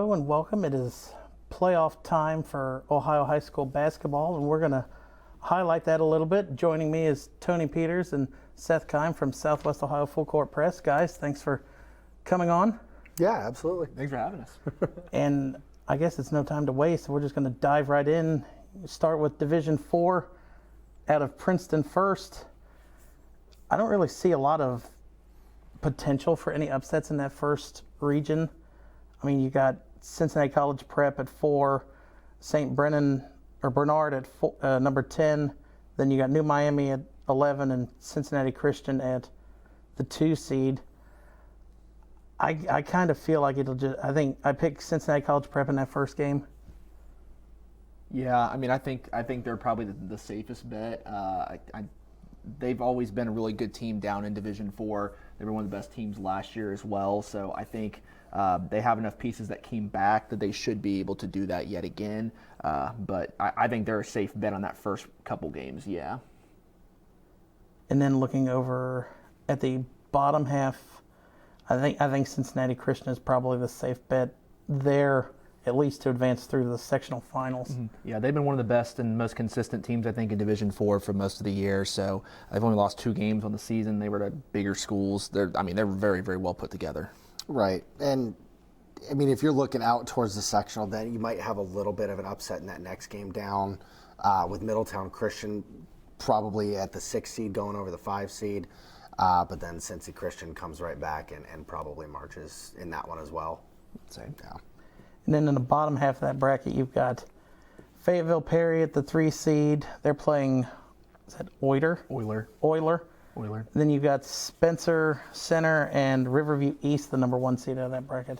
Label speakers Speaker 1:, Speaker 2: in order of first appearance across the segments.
Speaker 1: Hello and welcome. It is playoff time for Ohio high school basketball, and we're going to highlight that a little bit. Joining me is Tony Peters and Seth Keim from Southwest Ohio Full Court Press. Guys, thanks for coming on.
Speaker 2: Yeah, absolutely.
Speaker 3: Thanks for having us.
Speaker 1: And I guess it's no time to waste. We're just going to dive right in. Start with Division 4 out of Princeton first. I don't really see a lot of potential for any upsets in that first region. I mean, you got Cincinnati College Prep at 4, St. Bernard at number 10. Then you got New Miami at 11 and Cincinnati Christian at the 2 seed. I kind of feel like I think I picked Cincinnati College Prep in that first game.
Speaker 3: Yeah, I mean, I think they're probably the safest bet. They've always been a really good team down in Division 4. They were one of the best teams last year as well. So I think they have enough pieces that came back that they should be able to do that yet again. But I think they're a safe bet on that first couple games, yeah.
Speaker 1: And then looking over at the bottom half, I think Cincinnati Christian is probably the safe bet there, at least to advance through the sectional finals.
Speaker 3: Mm-hmm. Yeah, they've been one of the best and most consistent teams, I think, in Division 4 for most of the year. So they've only lost 2 games on the season. They were at bigger schools. They're very, very well put together.
Speaker 2: Right. And, I mean, if you're looking out towards the sectional, then you might have a little bit of an upset in that next game down with Middletown Christian probably at the 6 seed going over the 5 seed. But then Cincy Christian comes right back and probably marches in that one as well.
Speaker 3: Same.
Speaker 2: Yeah.
Speaker 1: And then in the bottom half of that bracket, you've got Fayetteville Perry at the 3 seed. They're playing, is that Euler?
Speaker 3: Euler.
Speaker 1: Then you've got Spencer Center and Riverview East, the number 1 seed out of that bracket.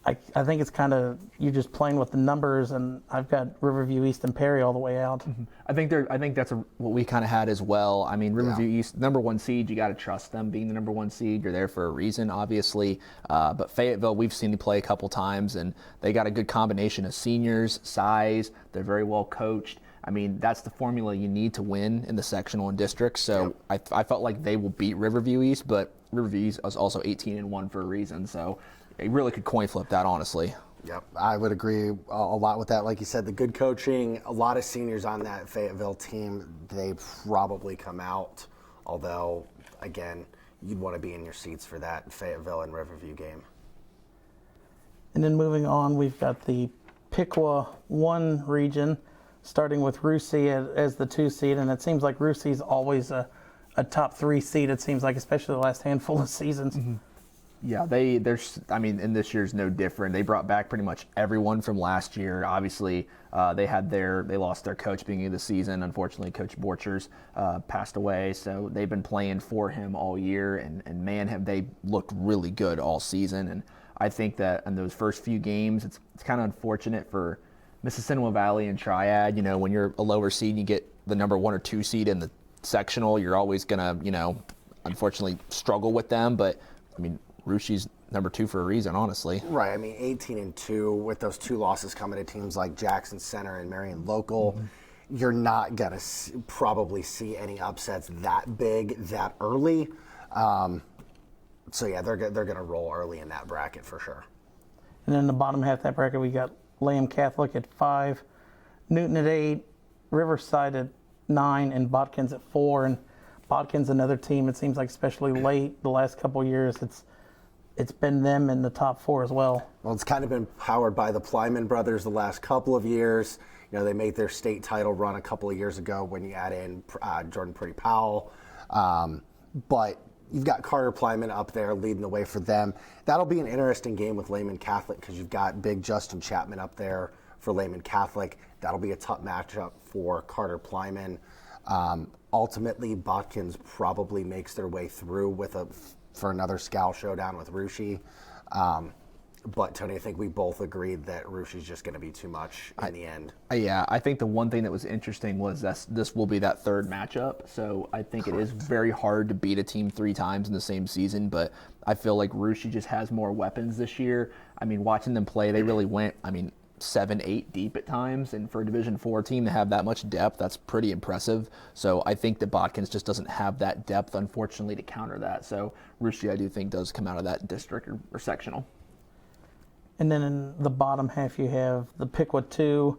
Speaker 1: I think it's kind of you just playing with the numbers, and I've got Riverview East and Perry all the way out.
Speaker 3: Mm-hmm. I think that's what we kind of had as well. I mean, Riverview East, number 1 seed, you got to trust them being the number 1 seed. You're there for a reason, obviously. But Fayetteville, we've seen them play a couple times, and they got a good combination of seniors, size. They're very well coached. I mean, that's the formula you need to win in the sectional and district. So I felt like they will beat Riverview East, but Riverview East is also 18-1 for a reason. So they really could coin flip that, honestly.
Speaker 2: Yep, I would agree a lot with that. Like you said, the good coaching, a lot of seniors on that Fayetteville team, they probably come out. Although, again, you'd want to be in your seats for that Fayetteville and Riverview game.
Speaker 1: And then moving on, we've got the Piqua 1 region, starting with Russia as the 2 seed. And it seems like Russia's always a top 3 seed, it seems like, especially the last handful of seasons.
Speaker 3: Mm-hmm. Yeah, and this year's no different. They brought back pretty much everyone from last year. Obviously, they lost their coach beginning of the season. Unfortunately, Coach Borchers passed away, so they've been playing for him all year, and man, have they looked really good all season. And I think that in those first few games, it's kind of unfortunate for Mississinawa Valley and Triad. You know, when you're a lower seed and you get the number 1 or 2 seed in the sectional, you're always gonna, unfortunately struggle with them. But I mean, Russia's number 2 for a reason, honestly.
Speaker 2: Right. I mean, 18-2 with those 2 losses coming to teams like Jackson Center and Marion Local. Mm-hmm. You're not going to probably see any upsets that big that early. So, yeah, they're going to roll early in that bracket for sure.
Speaker 1: And then in the bottom half of that bracket, we got Lamb Catholic at 5, Newton at 8, Riverside at 9, and Botkins at 4. And Botkins, another team, it seems like especially late the last couple of years, it's been them in the top 4 as well.
Speaker 2: Well, it's kind of been powered by the Plyman brothers the last couple of years. You know, they made their state title run a couple of years ago when you add in Jordan Purdy Powell. But you've got Carter Plyman up there leading the way for them. That'll be an interesting game with Lehman Catholic because you've got big Justin Chapman up there for Lehman Catholic. That'll be a tough matchup for Carter Plyman. Ultimately, Botkins probably makes their way through for another Scal showdown with Rushi. But, Tony, I think we both agreed that Rushi's just going to be too much in the end.
Speaker 3: Yeah, I think the one thing that was interesting was that this will be that 3rd matchup. So I think Correct. It is very hard to beat a team 3 times in the same season. But I feel like Rushi just has more weapons this year. I mean, watching them play, they really went, 7-8 deep at times, and for a Division 4 team to have that much depth, that's pretty impressive. So I think that Botkins just doesn't have that depth, unfortunately, to counter that. So Russia, I do think, does come out of that district or sectional.
Speaker 1: And then in the bottom half, you have the Pickwood 2.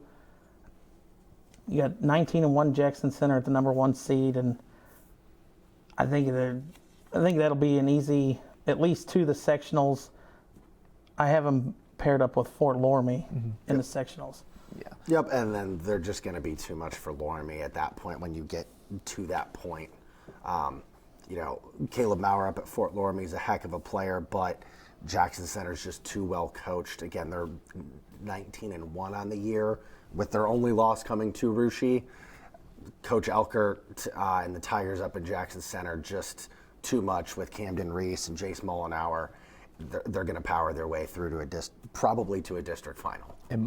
Speaker 1: You got 19-1 Jackson Center at the number 1 seed, and I think that'll be an easy, at least to the sectionals. I have them paired up with Fort Loramie in the sectionals.
Speaker 3: Yeah.
Speaker 2: Yep, and then they're just going to be too much for Loramie at that point when you get to that point. Caleb Maurer up at Fort Loramie is a heck of a player, but Jackson Center is just too well coached. Again, they're 19-1 on the year, with their only loss coming to Russia. Coach Elker and the Tigers up at Jackson Center, just too much with Camden Reese and Jace Mollenauer. They're going to power their way through to probably to a district final.
Speaker 3: And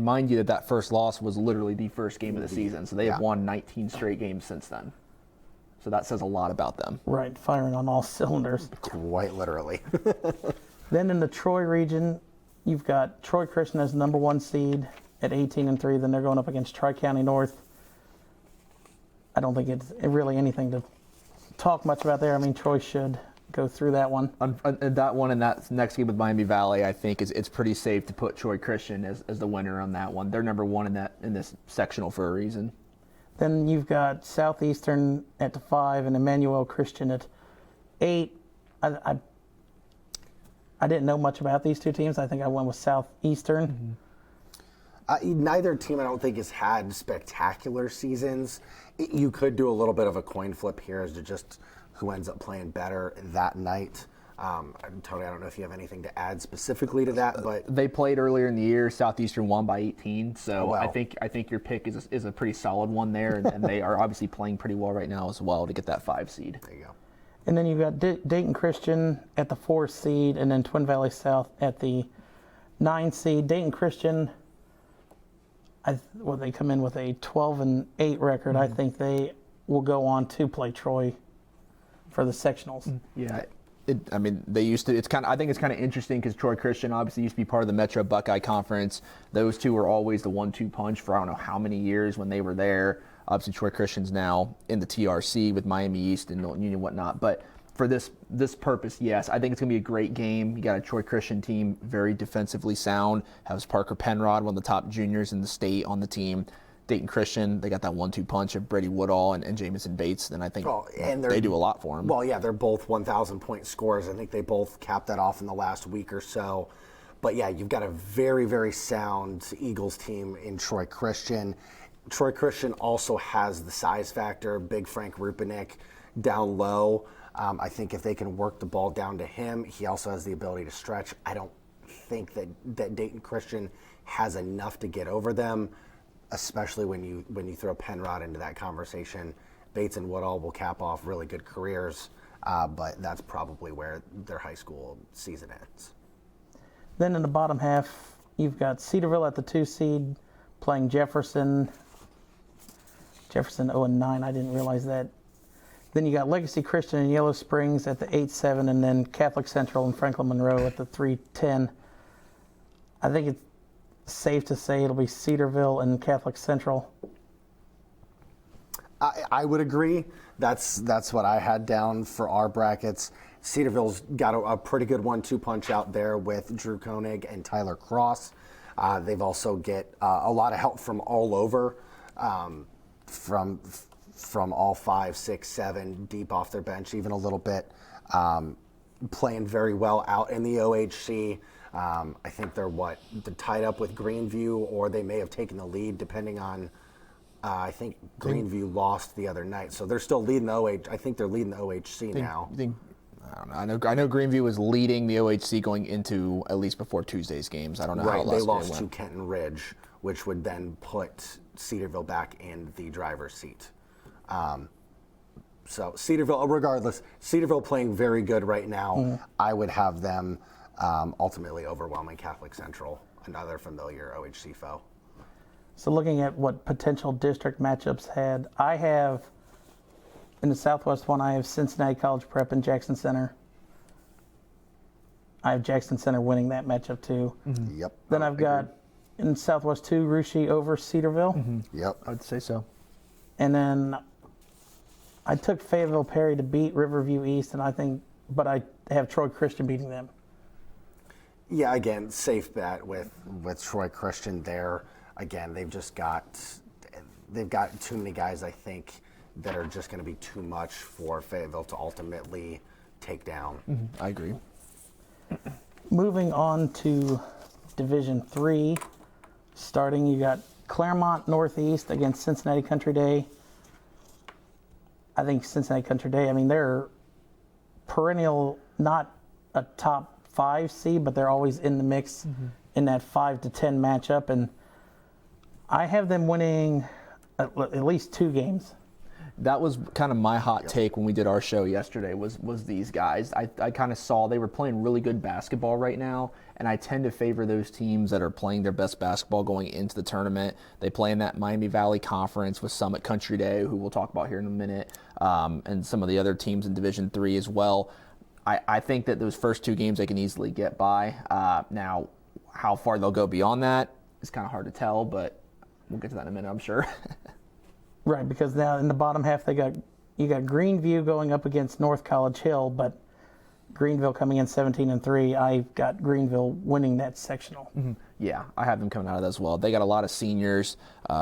Speaker 3: mind you that first loss was literally the first game of the season, so they have won 19 straight games since then. So that says a lot about them.
Speaker 1: Right, firing on all cylinders.
Speaker 2: Quite literally.
Speaker 1: Then in the Troy region, you've got Troy Christian as the number 1 seed at 18-3. Then they're going up against Tri-County North. I don't think it's really anything to talk much about there. I mean, Troy should go through that one.
Speaker 3: That one and that next game with Miami Valley, I think it's pretty safe to put Troy Christian as the winner on that one. They're number 1 in this sectional for a reason.
Speaker 1: Then you've got Southeastern at 5 and Emmanuel Christian at 8. I didn't know much about these two teams. I think I went with Southeastern.
Speaker 2: Neither team, I don't think, has had spectacular seasons. You could do a little bit of a coin flip here as to just who ends up playing better that night. Tony, I don't know if you have anything to add specifically to that, but
Speaker 3: they played earlier in the year. Southeastern won by 18, so
Speaker 2: wow.
Speaker 3: I think your pick is a pretty solid one there, and they are obviously playing pretty well right now as well to get that 5 seed.
Speaker 2: There you go.
Speaker 1: And then you've got Dayton Christian at the 4 seed, and then Twin Valley South at the 9 seed. Dayton Christian, they come in with a 12-8 record. I think they will go on to play Troy for the sectionals.
Speaker 3: Yeah. They used to. I think it's kind of interesting because Troy Christian obviously used to be part of the Metro Buckeye Conference. Those two were always the 1-2 punch for I don't know how many years when they were there. Obviously, Troy Christian's now in the TRC with Miami East and Milton Union and whatnot. But for this purpose, yes, I think it's going to be a great game. You got a Troy Christian team, very defensively sound. Has Parker Penrod, one of the top juniors in the state, on the team. Dayton Christian, they got that 1-2 punch of Brady Woodall and Jamison Bates. And I think they do a lot for him.
Speaker 2: Well, yeah, they're both 1,000-point scorers. I think they both capped that off in the last week or so. But, yeah, you've got a very, very sound Eagles team in Troy Christian. Troy Christian also has the size factor, big Frank Rupinik down low. I think if they can work the ball down to him, he also has the ability to stretch. I don't think that Dayton Christian has enough to get over them, especially when you throw Penrod into that conversation. Bates and Woodall will cap off really good careers, but that's probably where their high school season ends.
Speaker 1: Then in the bottom half, you've got Cedarville at the 2 seed playing Jefferson. Jefferson 0-9, I didn't realize that. Then you got Legacy Christian and Yellow Springs at the 8-7, and then Catholic Central and Franklin Monroe at the 3-10. I think it's safe to say it'll be Cedarville and Catholic Central.
Speaker 2: I would agree. That's what I had down for our brackets. Cedarville's got a pretty good 1-2 punch out there with Drew Koenig and Tyler Cross. They've also get a lot of help from all over, from all 5, 6, 7 deep off their bench, even a little bit, playing very well out in the OHC. I think they're tied up with Greenview, or they may have taken the lead depending on. I think Greenview lost the other night, so they're still leading the OH. I think they're leading the OHC now.
Speaker 3: I don't know. I know Greenview was leading the OHC going into at least before Tuesday's games. I don't know how
Speaker 2: Right, they lost
Speaker 3: went.
Speaker 2: to Kenton Ridge, which would then put Cedarville back in the driver's seat. So Cedarville, regardless, Cedarville playing very good right now. I would have them ultimately overwhelming Catholic Central, another familiar OHC foe.
Speaker 1: So looking at what potential district matchups had, I have, in the Southwest one, I have Cincinnati College Prep and Jackson Center. I have Jackson Center winning that matchup too.
Speaker 2: Mm-hmm. Yep.
Speaker 1: Then I've got, in Southwest 2, Russia over Cedarville.
Speaker 3: Mm-hmm.
Speaker 2: Yep.
Speaker 3: I'd say so.
Speaker 1: And then I took Fayetteville Perry to beat Riverview East, but I have Troy Christian beating them.
Speaker 2: Yeah, again, safe bet with Troy Christian there. Again, they've got too many guys, I think, that are just going to be too much for Fayetteville to ultimately take down.
Speaker 3: I agree.
Speaker 1: Moving on to Division 3, starting, you got Claremont Northeast against Cincinnati Country Day. I think Cincinnati Country Day, they're perennial, not a top 5 seed, but they're always in the mix in that 5 to 10 matchup, and I have them winning at least 2 games.
Speaker 3: That was kind of my hot take when we did our show yesterday was these guys. I kind of saw they were playing really good basketball right now, and I tend to favor those teams that are playing their best basketball going into the tournament. They play in that Miami Valley Conference with Summit Country Day, who we'll talk about here in a minute, and some of the other teams in Division III as well. I think that those first 2 games they can easily get by. Now, how far they'll go beyond that is kind of hard to tell, but we'll get to that in a minute, I'm sure.
Speaker 1: Right, because now in the bottom half you got Greenview going up against North College Hill, but Greenville coming in 17-3. I've got Greenville winning that sectional.
Speaker 3: Yeah, I have them coming out of that as well. They got a lot of seniors.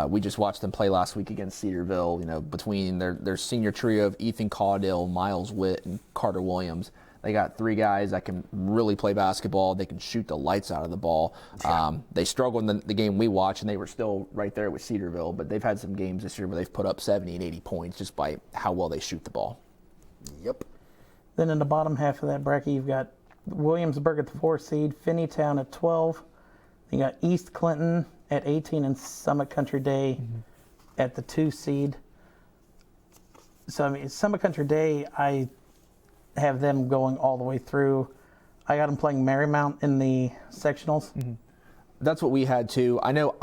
Speaker 3: We just watched them play last week against Cedarville. Between their senior trio of Ethan Caudill, Miles Witt, and Carter Williams. They got 3 guys that can really play basketball. They can shoot the lights out of the ball. They struggled in the game we watched, and they were still right there with Cedarville, but they've had some games this year where they've put up 70 and 80 points just by how well they shoot the ball.
Speaker 2: Yep.
Speaker 1: Then in the bottom half of that bracket, you've got Williamsburg at the 4 seed, Finneytown at 12. You got East Clinton at 18 and Summit Country Day at the 2 seed. So, Summit Country Day, I have them going all the way through. I got them playing Marymount in the sectionals.
Speaker 3: That's what we had too. I know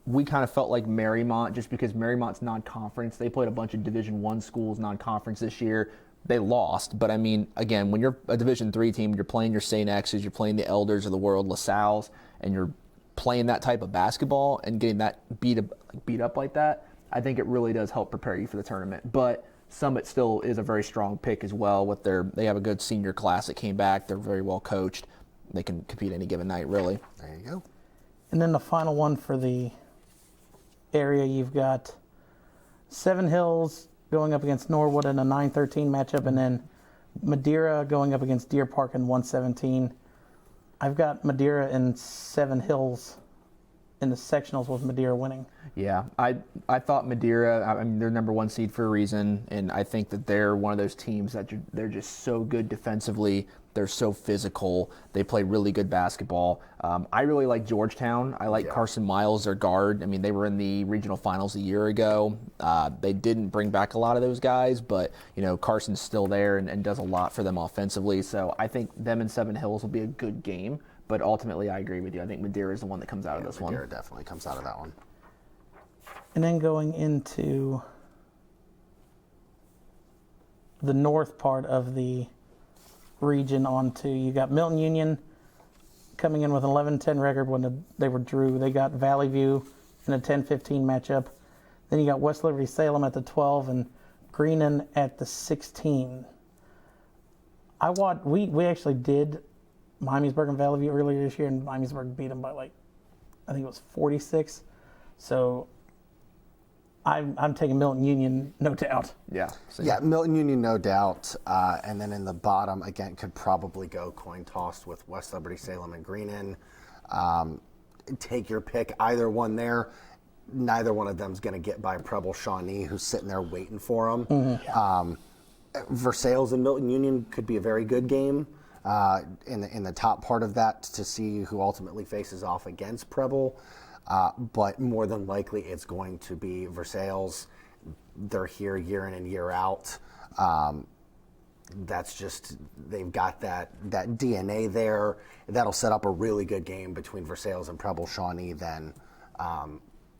Speaker 3: we kind of felt like Marymount, just because Marymount's non-conference. They played a bunch of Division I schools non-conference this year. They lost, but again, when you're a Division III team, you're playing your St. X's, you're playing the Elders of the world, LaSalle's, and you're playing that type of basketball and getting that beat up like that. I think it really does help prepare you for the tournament. But Summit still is a very strong pick as well. They have a good senior class that came back. They're very well coached. They can compete any given night, really.
Speaker 2: There you go.
Speaker 1: And then the final one for the area, you've got Seven Hills going up against Norwood in a 9-13 matchup, and then Madeira going up against Deer Park in 117. I've got Madeira and Seven Hills in the sectionals with Madeira winning.
Speaker 3: Yeah, I thought Madeira, they're number 1 seed for a reason, and I think that they're one of those teams that they're just so good defensively. They're so physical. They play really good basketball. I really like Georgetown. I like Carson Miles, their guard. They were in the regional finals a year ago. They didn't bring back a lot of those guys, but Carson's still there and does a lot for them offensively. So I think them and Seven Hills will be a good game. But ultimately, I agree with you. I think Madeira is the one that comes out of this one.
Speaker 2: Madeira definitely comes out of that one.
Speaker 1: And then going into the north part of the region onto, you got Milton Union coming in with an 11-10 record when they were drew. They got Valley View in a 10-15 matchup. Then you got West Liberty Salem at the 12 and Greenon at the 16. We actually did Miamisburg and Valley View earlier this year, and Miamisburg beat them by I think it was 46. So I'm taking Milton Union, no doubt.
Speaker 3: Yeah.
Speaker 2: Yeah, Milton Union, no doubt. And then in the bottom, again, could probably go coin tossed with West Liberty Salem and Greenon. Take your pick, either one there. Neither one of them is going to get by Preble Shawnee, who's sitting there waiting for them. Versailles and Milton Union could be a very good game. In the top part of that to see who ultimately faces off against Preble. But more than likely it's going to be Versailles. They're here year in and year out. That's just, they've got that DNA there. That'll set up a really good game between Versailles and Preble Shawnee then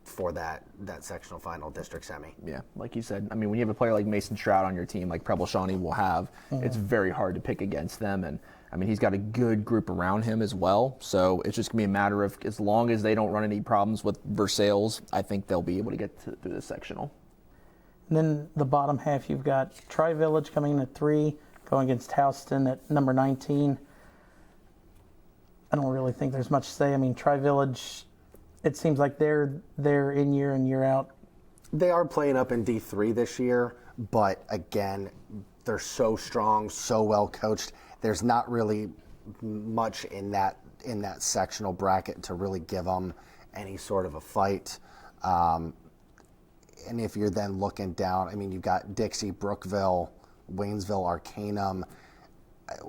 Speaker 2: for that sectional final district semi.
Speaker 3: Yeah, like you said, when you have a player like Mason Stroud on your team, like Preble Shawnee will have, it's very hard to pick against them. And he's got a good group around him as well. So it's just going to be a matter of, as long as they don't run any problems with Versailles, I think they'll be able to get through the sectional.
Speaker 1: And then the bottom half, you've got Tri-Village coming in at 3, going against Houston at number 19. I don't really think there's much to say. I mean, Tri-Village, it seems like they're in year and year out.
Speaker 2: They are playing up in D3 this year, but again, they're so strong, so well coached. There's not really much in that sectional bracket to really give them any sort of a fight. And if you're then looking down, I mean, you've got Dixie, Brookville, Waynesville, Arcanum.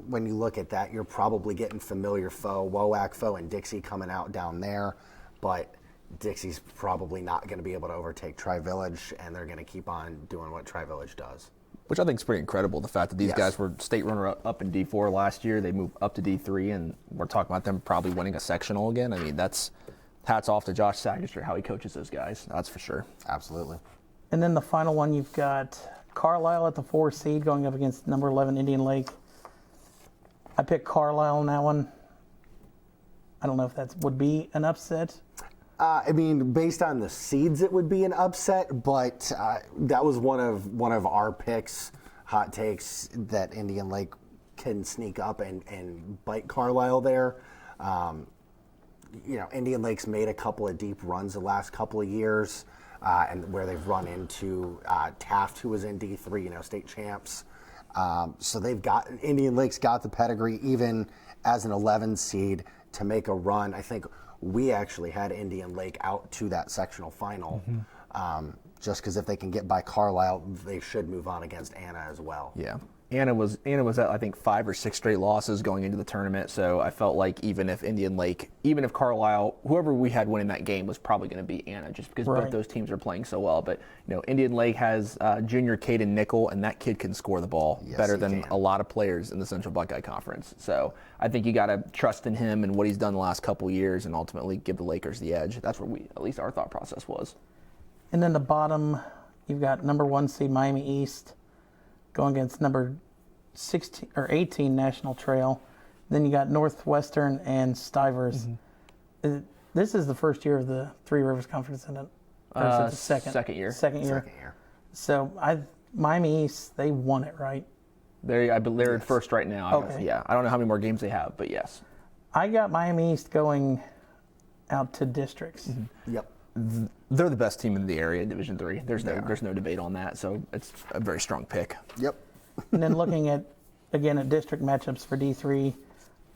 Speaker 2: When you look at that, you're probably getting familiar foe, WOAC foe, and Dixie coming out down there. But Dixie's probably not going to be able to overtake Tri-Village, and they're going to keep on doing what Tri-Village does.
Speaker 3: Which I think is pretty incredible. The fact that these
Speaker 2: Yes.
Speaker 3: guys were state runner-up in D4 last year. They moved up to D3, and we're talking about them probably winning a sectional again. I mean, that's hats off to Josh Sagister, how he coaches those guys. That's for sure.
Speaker 2: Absolutely.
Speaker 1: And then the final one, you've got Carlisle at the 4 seed going up against number 11 Indian Lake. I picked Carlisle in that one. I don't know if that would be an upset.
Speaker 2: I mean, based on the seeds, it would be an upset, but that was one of our picks, hot takes, that Indian Lake can sneak up and bite Carlisle there. Indian Lake's made a couple of deep runs the last couple of years, and where they've run into Taft, who was in D3, state champs. So Indian Lake's got the pedigree, even as an 11 seed, to make a run. I think we actually had Indian Lake out to that sectional final, just because if they can get by Carlisle, they should move on against Anna as well.
Speaker 3: Yeah. Anna was at, I think, 5 or 6 straight losses going into the tournament. So I felt like even if Carlisle, whoever we had winning that game was probably going to beat Anna, just because both those teams are playing so well. But Indian Lake has junior Caden Nickel, and that kid can score the ball better than a lot of players in the Central Buckeye Conference. So I think you got to trust in him and what he's done the last couple of years, and ultimately give the Lakers the edge. That's where at least our thought process was.
Speaker 1: And then the bottom, you've got number 1 seed Miami East going against number 16 or 18 National Trail. Then you got Northwestern and Stivers. This is the first year of the Three Rivers Conference, isn't it? Or is it the second
Speaker 3: year.
Speaker 1: Second year. So Miami East, they won it, right?
Speaker 3: I believe they're at first right now.
Speaker 1: Okay.
Speaker 3: Yeah, I don't know how many more games they have, but yes.
Speaker 1: I got Miami East going out to districts.
Speaker 2: Yep.
Speaker 3: They're the best team in the area, Division III. There's no debate on that. So it's a very strong pick.
Speaker 2: Yep.
Speaker 1: And then looking at district matchups for D3,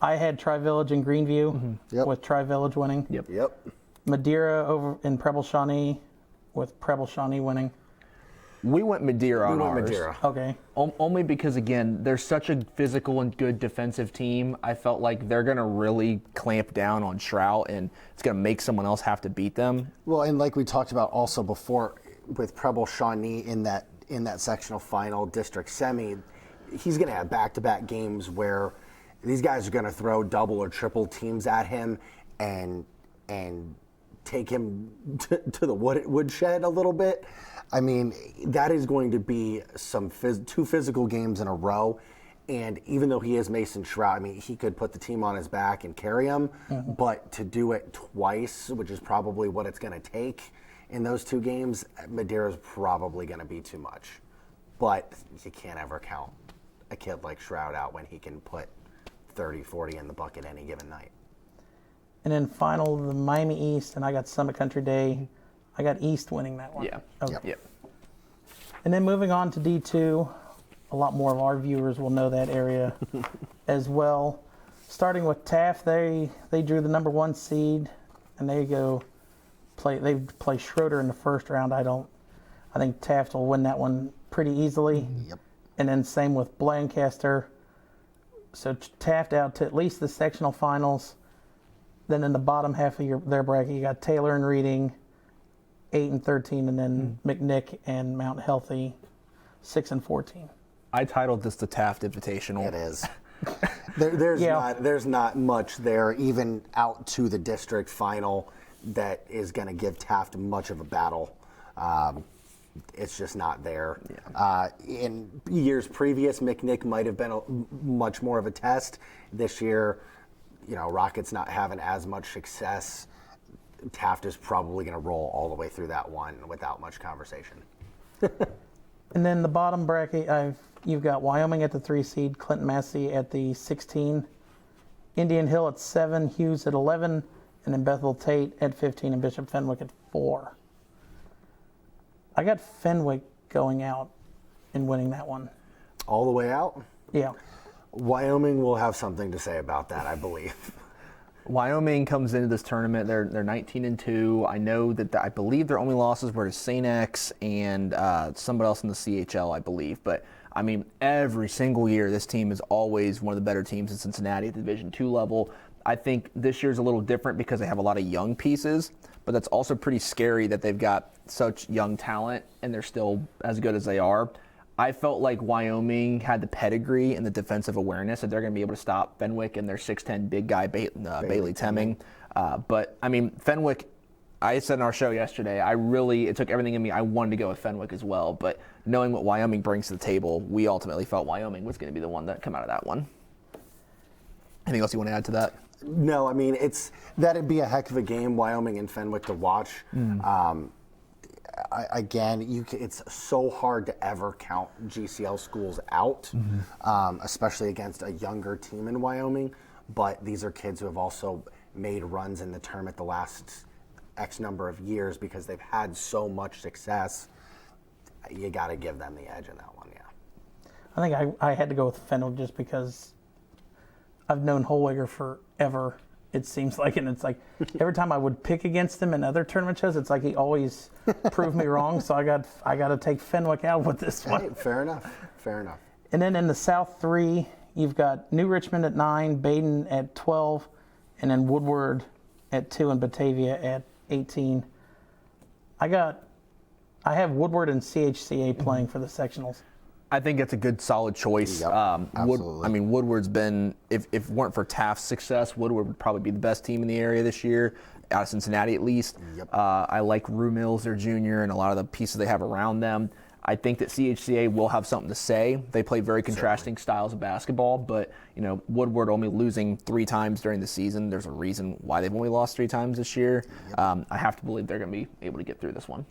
Speaker 1: I had Tri-Village and Greenview with Tri-Village winning.
Speaker 2: Yep.
Speaker 1: Madeira over in Preble Shawnee with Preble Shawnee winning.
Speaker 3: We went Madeira on ours.
Speaker 2: Madeira.
Speaker 1: Okay.
Speaker 3: Only because, again, they're such a physical and good defensive team. I felt like they're going to really clamp down on Shrout, and it's going to make someone else have to beat them.
Speaker 2: Well, and like we talked about also before with Preble Shawnee in that sectional final district semi, he's going to have back-to-back games where these guys are going to throw double or triple teams at him and take him to the woodshed a little bit. I mean, that is going to be some 2 physical games in a row. And even though he is Mason Shrout, I mean, he could put the team on his back and carry him. But to do it twice, which is probably what it's going to take in those 2 games, Madeira's probably going to be too much. But you can't ever count a kid like Shrout out when he can put 30, 40 in the bucket any given night.
Speaker 1: And then final, the Miami East, and I got Summit Country Day. I got East winning that one.
Speaker 3: Yeah.
Speaker 1: Okay.
Speaker 3: Yep.
Speaker 1: And then moving on to D2, a lot more of our viewers will know that area as well. Starting with Taft, they drew the number 1 seed, and they play Schroeder in the first round. I think Taft will win that one pretty easily.
Speaker 2: Yep.
Speaker 1: And then same with Blancaster. So Taft out to at least the sectional finals. Then in the bottom half of their bracket, you got Taylor and Reading, 8 and 13, and then McNick and Mount Healthy, 6 and 14.
Speaker 3: I titled this the Taft Invitational.
Speaker 2: It is. There's not much there, even out to the district final, that is going to give Taft much of a battle. It's just not there. Yeah. In years previous, McNick might have been much more of a test. This year, Rockets not having as much success. Taft is probably going to roll all the way through that one without much conversation.
Speaker 1: And then the bottom bracket, you've got Wyoming at the 3 seed, Clinton Massey at the 16, Indian Hill at 7, Hughes at 11, and then Bethel Tate at 15, and Bishop Fenwick at 4. I got Fenwick going out and winning that one.
Speaker 2: All the way out?
Speaker 1: Yeah.
Speaker 2: Wyoming will have something to say about that, I believe.
Speaker 3: Wyoming comes into this tournament. They're 19-2. I know that I believe their only losses were to St. X and somebody else in the CHL, I believe. But I mean, every single year, this team is always one of the better teams in Cincinnati at the Division II level. I think this year's a little different because they have a lot of young pieces, but that's also pretty scary that they've got such young talent and they're still as good as they are. I felt like Wyoming had the pedigree and the defensive awareness that they're going to be able to stop Fenwick and their 6'10" big guy, Bailey Temming. But, I mean, Fenwick, I said in our show yesterday, it took everything in me. I wanted to go with Fenwick as well. But knowing what Wyoming brings to the table, we ultimately felt Wyoming was going to be the one that come out of that one. Anything else you want to add to that?
Speaker 2: No, I mean, that'd be a heck of a game, Wyoming and Fenwick, to watch. It's so hard to ever count GCL schools out, especially against a younger team in Wyoming. But these are kids who have also made runs in the tournament the last X number of years because they've had so much success. You got to give them the edge in that one, yeah.
Speaker 1: I think I had to go with Fenwick just because I've known Holweger forever, it seems like, and it's like every time I would pick against him in other tournament shows, it's like he always proved me wrong. So I got to take Fenwick out with this one.
Speaker 2: Hey, fair enough.
Speaker 1: And then in the South 3, you've got New Richmond at 9, Baden at 12, and then Woodward at 2 and Batavia at 18. I have Woodward and CHCA playing for the sectionals.
Speaker 3: I think it's a good, solid choice.
Speaker 2: Yep, absolutely.
Speaker 3: Woodward's been, if it weren't for Taft's success, Woodward would probably be the best team in the area this year, out of Cincinnati at least.
Speaker 2: Yep.
Speaker 3: I like Rue Mills, their junior, and a lot of the pieces they have around them. I think that CHCA will have something to say. They play very contrasting styles of basketball, but Woodward only losing 3 times during the season. There's a reason why they've only lost 3 times this year. Yep. I have to believe they're going to be able to get through this one.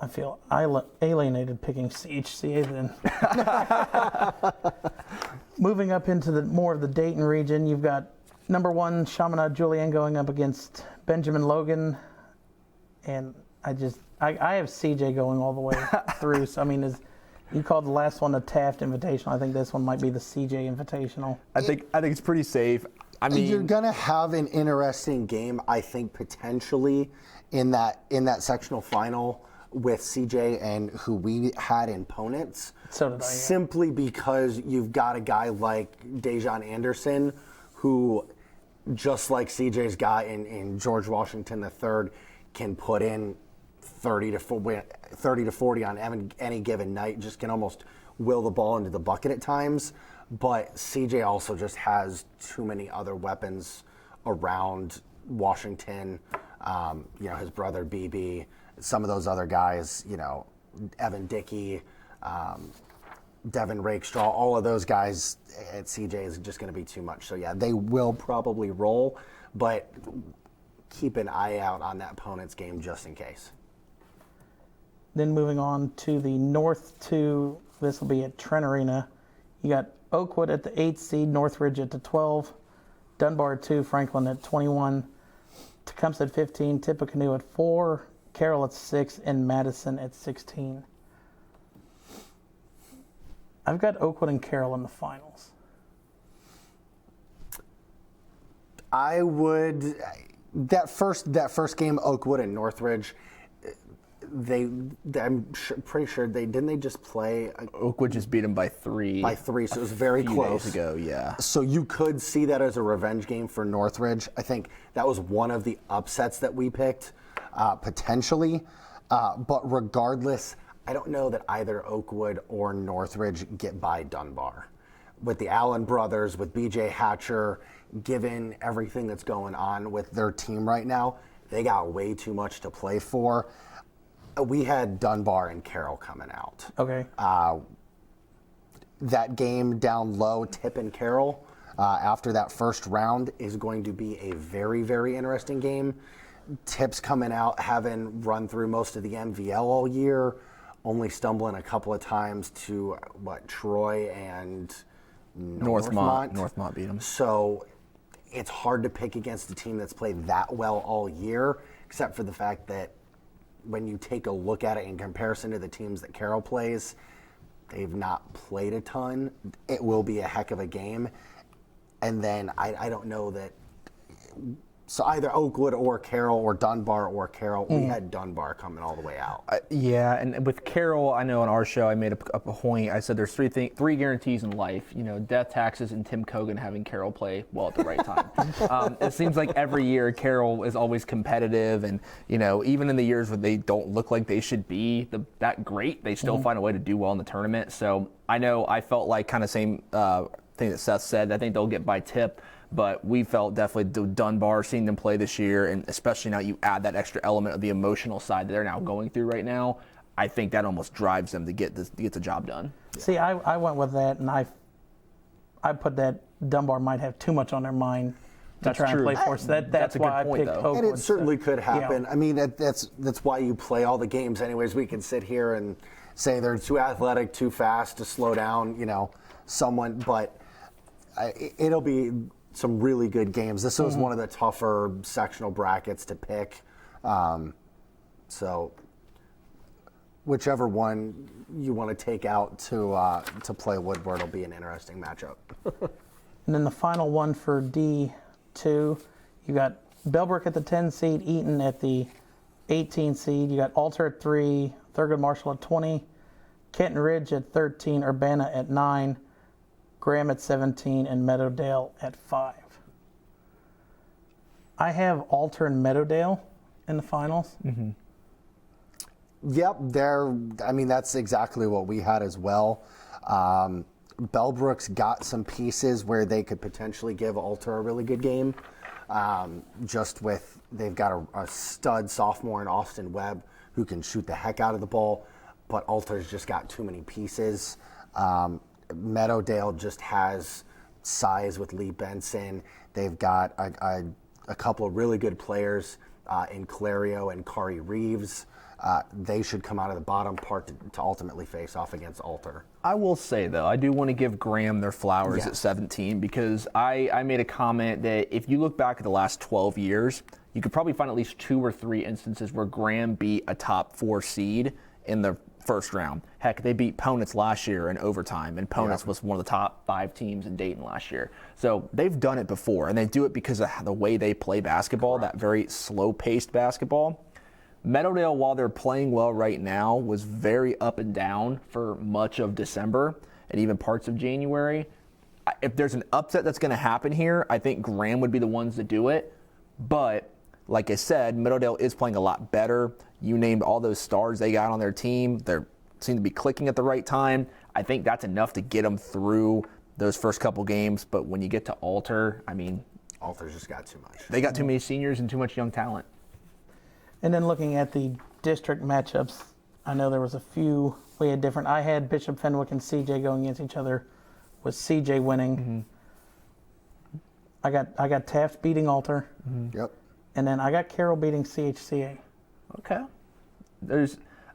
Speaker 1: I feel alienated picking CHCA then. Moving up into more of the Dayton region, you've got number 1 Chaminade Julienne going up against Benjamin Logan, and I have CJ going all the way through. So I mean, you called the last one a Taft Invitational. I think this one might be the CJ Invitational.
Speaker 3: I think it's pretty safe. I mean,
Speaker 2: you're gonna have an interesting game, I think, potentially in that sectional final with CJ and who we had in opponents.
Speaker 1: So did I. Yeah.
Speaker 2: Simply because you've got a guy like Dejan Anderson who, just like CJ's got in George Washington III, can put in 30 to 40 on any given night, just can almost will the ball into the bucket at times. But CJ also just has too many other weapons around Washington. His brother BB, some of those other guys, Evan Dickey, Devin Rakestraw, all of those guys at CJ is just going to be too much. So yeah, they will probably roll, but keep an eye out on that opponent's game just in case.
Speaker 1: Then moving on to the North 2, this will be at Trent Arena. You got Oakwood at the 8th seed, Northridge at the 12, Dunbar at 2, Franklin at 21, Tecumseh at 15, Tippecanoe at 4, Carroll at 6, and Madison at 16. I've got Oakwood and Carroll in the finals.
Speaker 2: I would that first game, Oakwood and Northridge. Pretty sure they just play.
Speaker 3: Oakwood just beat them by 3.
Speaker 2: By 3, so it was very close.
Speaker 3: Days ago, yeah.
Speaker 2: So you could see that as a revenge game for Northridge. I think that was one of the upsets that we picked, potentially. But regardless, I don't know that either Oakwood or Northridge get by Dunbar. With the Allen brothers, with BJ Hatcher, given everything that's going on with their team right now, they got way too much to play for. We had Dunbar and Carroll coming out.
Speaker 1: Okay.
Speaker 2: That game down low, Tip and Carroll, after that first round is going to be a very, very interesting game. Tip's coming out, having run through most of the MVL all year, only stumbling a couple of times to, Troy and Northmont.
Speaker 3: Northmont beat them.
Speaker 2: So it's hard to pick against a team that's played that well all year, except for the fact that when you take a look at it in comparison to the teams that Carroll plays, they've not played a ton. It will be a heck of a game. And then I don't know that. So either Oakwood or Carroll or Dunbar or Carroll. We had Dunbar coming all the way out.
Speaker 3: Yeah, and with Carroll, I know on our show I made a point. I said there's three guarantees in life. Death, taxes, and Tim Cogan having Carroll play well at the right time. It seems like every year Carroll is always competitive, and even in the years where they don't look like they should be that great, they still find a way to do well in the tournament. So I know I felt like kind of same thing that Seth said. I think they'll get by tip. But we felt definitely Dunbar, seeing them play this year, and especially now you add that extra element of the emotional side that they're now going through right now, I think that almost drives them to get the job done.
Speaker 1: See, I went with that, and I put that Dunbar might have too much on their mind to try and play for us. That's
Speaker 3: a
Speaker 1: why
Speaker 3: good point,
Speaker 1: I picked
Speaker 3: though.
Speaker 1: Oakwood.
Speaker 2: And it certainly could happen.
Speaker 1: Yeah.
Speaker 2: I mean, that's why you play all the games anyways. We can sit here and say they're too athletic, too fast to slow down, someone. But it'll be some really good games. This was one of the tougher sectional brackets to pick. So whichever one you want to take out to play Woodward will be an interesting matchup.
Speaker 1: And then the final one for D2, you got Bellbrook at the 10 seed, Eaton at the 18 seed. You got Alter at 3, Thurgood Marshall at 20, Kenton Ridge at 13, Urbana at 9, Graham at 17, and Meadowdale at 5. I have Alter and Meadowdale in the finals.
Speaker 2: Mm-hmm. Yep, that's exactly what we had as well. Bellbrook's got some pieces where they could potentially give Alter a really good game. They've got a stud sophomore in Austin Webb who can shoot the heck out of the ball, but Alter's just got too many pieces. Meadowdale just has size with Lee Benson. They've got a couple of really good players in Clario and Kari Reeves. They should come out of the bottom part to ultimately face off against Alter.
Speaker 3: I will say, though, I do want to give Graham their flowers at 17 because I made a comment that if you look back at the last 12 years, you could probably find at least 2 or 3 instances where Graham beat a top 4 seed in the first round. Heck, they beat Ponitz last year in overtime, and Ponitz was one of the top 5 teams in Dayton last year. So they've done it before, and they do it because of the way they play basketball, that very slow-paced basketball. Meadowdale, while they're playing well right now, was very up and down for much of December and even parts of January. If there's an upset that's going to happen here, I think Graham would be the ones to do it. But like I said, Meadowdale is playing a lot better. You named all those stars they got on their team. They seem to be clicking at the right time. I think that's enough to get them through those first couple games. But when you get to Alter,
Speaker 2: Alter's just got too much.
Speaker 3: They got too many seniors and too much young talent.
Speaker 1: And then looking at the district matchups, I know there was a few we had different. I had Bishop Fenwick and CJ going against each other, with CJ winning. I got Taft beating Alter.
Speaker 2: Yep.
Speaker 1: And then I got Carroll beating CHCA.
Speaker 3: Okay.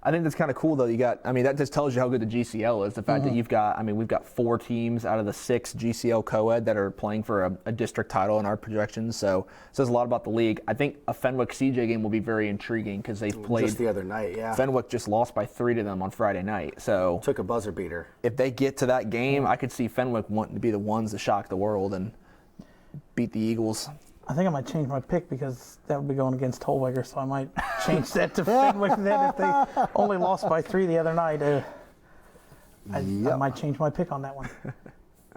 Speaker 3: I think that's kind of cool, though. That just tells you how good the GCL is. The fact that we've got 4 teams out of the 6 GCL co-ed that are playing for a district title in our projections. So it says a lot about the league. I think a Fenwick CJ game will be very intriguing because they've played.
Speaker 2: Just the other night, yeah.
Speaker 3: Fenwick just lost by 3 to them on Friday night. So
Speaker 2: took a buzzer beater.
Speaker 3: If they get to that game, I could see Fenwick wanting to be the ones to shock the world and beat the Eagles.
Speaker 1: I think I might change my pick because that would be going against Tollwager, so I might change that to Fenwick then if they only lost by 3 the other night. I might change my pick on that one.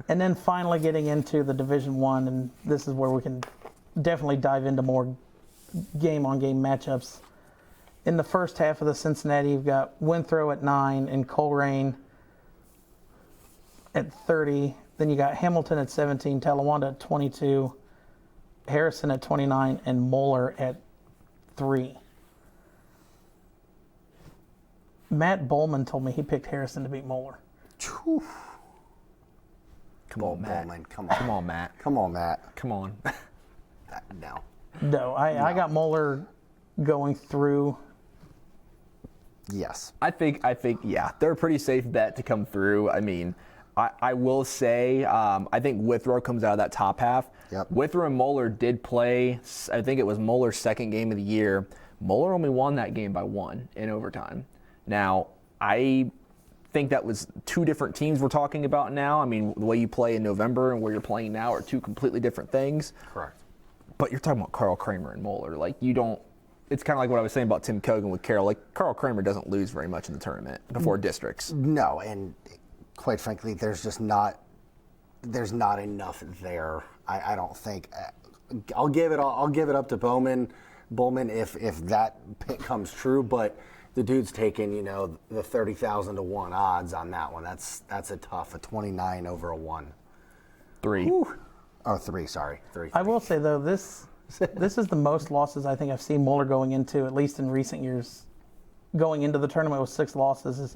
Speaker 1: And then finally getting into the Division I, and this is where we can definitely dive into more game-on-game matchups. In the first half of the Cincinnati, you've got Withrow at 9 and Coleraine at 30. Then you got Hamilton at 17, Talawanda at 22, Harrison at 29, and Moeller at 3. Matt Bowman told me he picked Harrison to beat Moeller.
Speaker 2: Come on,
Speaker 3: Matt.
Speaker 2: Bowman. Come on.
Speaker 3: Come on, Matt.
Speaker 2: Come on, Matt.
Speaker 3: Come on.
Speaker 2: No.
Speaker 1: No, I got Moeller going through.
Speaker 2: Yes.
Speaker 3: I think, yeah, they're a pretty safe bet to come through. I will say, I think Withrow comes out of that top half.
Speaker 2: Yep.
Speaker 3: Withrow and Moeller did play. I think it was Moeller's second game of the year. Moeller only won that game by 1 in overtime. Now, I think that was 2 different teams we're talking about now. I mean, the way you play in November and where you're playing now are 2 completely different things.
Speaker 2: Correct.
Speaker 3: But you're talking about Carl Kramer and Moeller. Like, you don't. It's kind of like what I was saying about Tim Kogan with Carroll. Like, Carl Kramer doesn't lose very much in the tournament before districts.
Speaker 2: No, and quite frankly, there's not enough there. I don't think. I'll give it up to Bowman if that pick comes true. But the dude's taking the 30,000 to 1 odds on that one. That's a 29 over a 1.
Speaker 3: 3.
Speaker 2: Whew. Oh, 3. Sorry, 3.
Speaker 1: I will say though, this is the most losses I think I've seen Moeller going into, at least in recent years. Going into the tournament with 6 losses is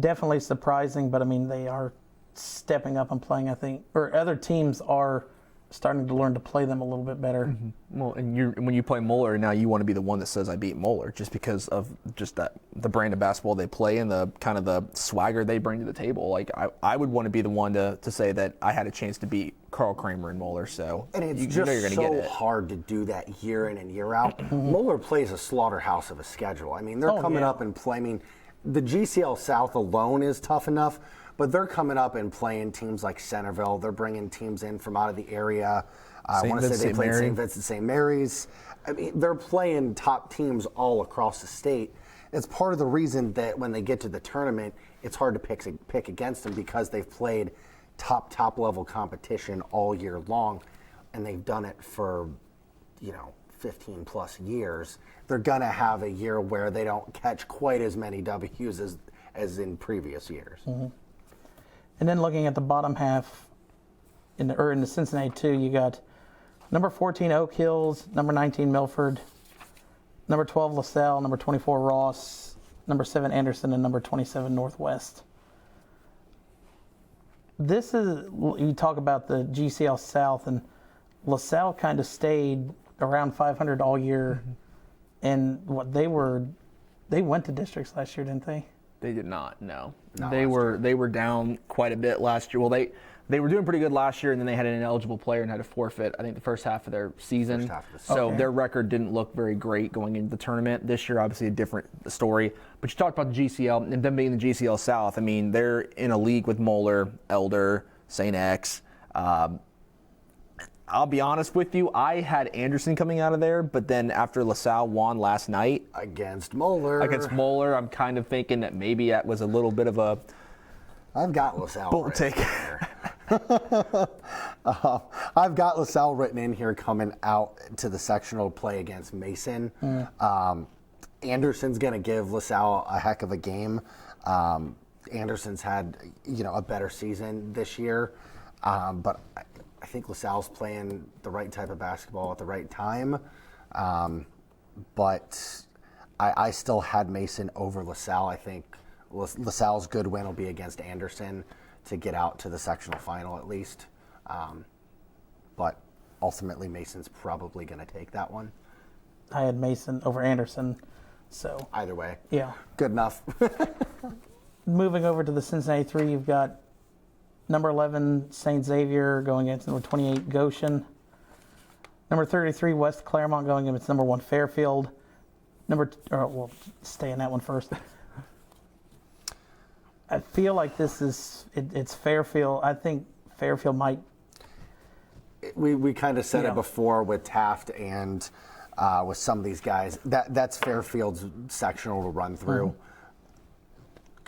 Speaker 1: definitely surprising, but I mean they are stepping up and playing. I think, or other teams are starting to learn to play them a little bit better.
Speaker 3: Mm-hmm. Well, and when you play Moeller now, you want to be the one that says I beat Moeller, just because of just the brand of basketball they play and the kind of the swagger they bring to the table. Like I would want to be the one to say that I had a chance to beat Carl Kramer and Moeller. So
Speaker 2: and it's
Speaker 3: you know you're
Speaker 2: just
Speaker 3: gonna get
Speaker 2: so
Speaker 3: it.
Speaker 2: hard to do that year in and year out. Moeller plays a slaughterhouse of a schedule. I mean, they're coming up and playing. I mean, the GCL South alone is tough enough, but they're coming up and playing teams like Centerville. They're bringing teams in from out of the area. I want to say they played St. Vincent St. Mary's. I mean, they're playing top teams all across the state. It's part of the reason that when they get to the tournament, it's hard to pick against them because they've played top level competition all year long, and they've done it for 15 plus years. They're gonna have a year where they don't catch quite as many W's as in previous years.
Speaker 1: Mm-hmm. And then looking at the bottom half, in the Cincinnati 2, you got number 14 Oak Hills, number 19 Milford, number 12 LaSalle, number 24 Ross, number 7 Anderson, and number 27 Northwest. This is, you talk about the GCL South, and LaSalle kind of stayed around 500 all year, and they went to districts last year, didn't they?
Speaker 3: They did not. No, they were down quite a bit last year. Well, they were doing pretty good last year, and then they had an ineligible player and had to forfeit, I think, the first half of their season. So their record didn't look very great going into the tournament. This year, obviously, a different story. But you talked about the GCL, and them being the GCL South. I mean, they're in a league with Moeller, Elder, St. X. I'll be honest with you, I had Anderson coming out of there, but then after LaSalle won last night
Speaker 2: Against Moeller,
Speaker 3: I'm kind of thinking that maybe that was a little bit of a
Speaker 2: I've got LaSalle
Speaker 3: bold take.
Speaker 2: I've got LaSalle written in here coming out to the sectional to play against Mason. Anderson's going to give LaSalle a heck of a game. Anderson's had a better season this year, but I think LaSalle's playing the right type of basketball at the right time. But I still had Mason over LaSalle. I think LaSalle's good win will be against Anderson to get out to the sectional final at least. But ultimately, Mason's probably going to take that one.
Speaker 1: I had Mason over Anderson, so.
Speaker 2: Either way.
Speaker 1: Yeah.
Speaker 2: Good enough.
Speaker 1: Moving over to the Cincinnati 3, you've got number 11, St. Xavier, going against number 28, Goshen. Number 33, West Claremont, going against number 1, Fairfield. We'll stay in that one first. I feel like it's Fairfield. I think Fairfield might.
Speaker 2: We kind of said it before with Taft and with some of these guys. That's Fairfield's sectional to run through.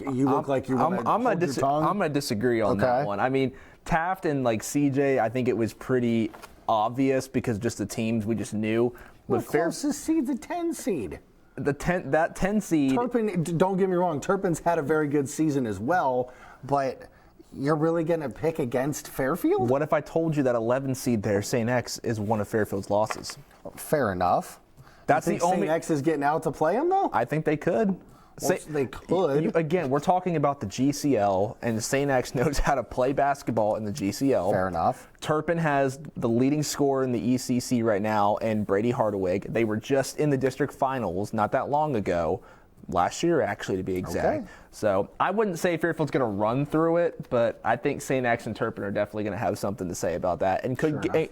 Speaker 2: You look like you want to hold your tongue.
Speaker 3: I'm going to disagree on that one. I mean, Taft and CJ, I think it was pretty obvious because just the teams we just knew.
Speaker 2: The closest seed's a 10 seed.
Speaker 3: That 10 seed.
Speaker 2: Turpin, don't get me wrong, Turpin's had a very good season as well, but you're really going to pick against Fairfield?
Speaker 3: What if I told you that 11 seed there, St. X, is one of Fairfield's losses?
Speaker 2: Fair enough.
Speaker 3: That's
Speaker 2: you think St. X is getting out to play them, though?
Speaker 3: I think they could.
Speaker 2: Well, they could.
Speaker 3: Again, we're talking about the GCL, and St. X knows how to play basketball in the GCL.
Speaker 2: Fair enough.
Speaker 3: Turpin has the leading scorer in the ECC right now, and Brady Hardawig. They were just in the district finals not that long ago. last year, actually, to be exact.
Speaker 2: Okay.
Speaker 3: So I wouldn't say Fairfield's going to run through it, but I think St. X and Turpin are definitely going to have something to say about that, and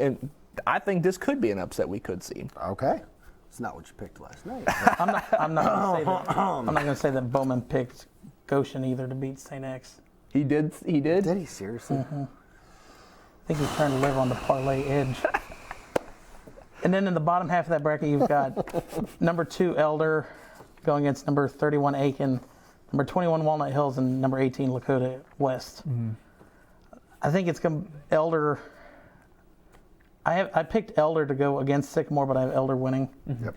Speaker 3: and I think this could be an upset we could see.
Speaker 2: Okay. It's not what you picked last night.
Speaker 1: I'm not going to say that Bowman picked Goshen either to beat St. X.
Speaker 3: He did.
Speaker 2: Did he seriously?
Speaker 1: I think he's trying to live on the parlay edge. And then in the bottom half of that bracket, you've got number 2 Elder going against number 31 Aiken, number 21 Walnut Hills, and number 18 Lakota West. I think it's going Elder. I picked Elder to go against Sycamore, but I have Elder winning.
Speaker 2: Yep.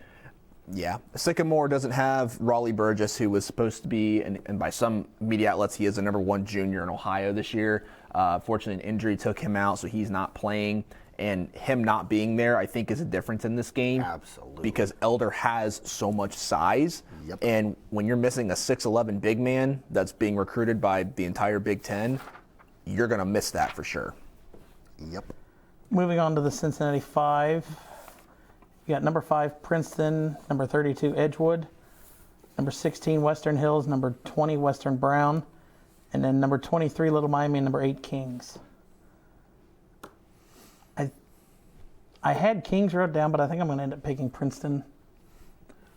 Speaker 3: Yeah. Sycamore doesn't have Raleigh Burgess, who was supposed to be, and by some media outlets, he is the number 1 junior in Ohio this year. Fortunately, an injury took him out, so he's not playing. And him not being there, I think, is a difference in this game.
Speaker 2: Absolutely.
Speaker 3: Because Elder has so much size.
Speaker 2: Yep.
Speaker 3: And when you're missing a 6'11" big man that's being recruited by the entire Big Ten, you're going to miss that for sure.
Speaker 2: Yep.
Speaker 1: Moving on to the Cincinnati 5. You got number 5 Princeton, number 32 Edgewood, number 16 Western Hills, number 20 Western Brown, and then number 23 Little Miami, and number 8 Kings. I had Kings wrote down, but I think I'm going to end up picking Princeton.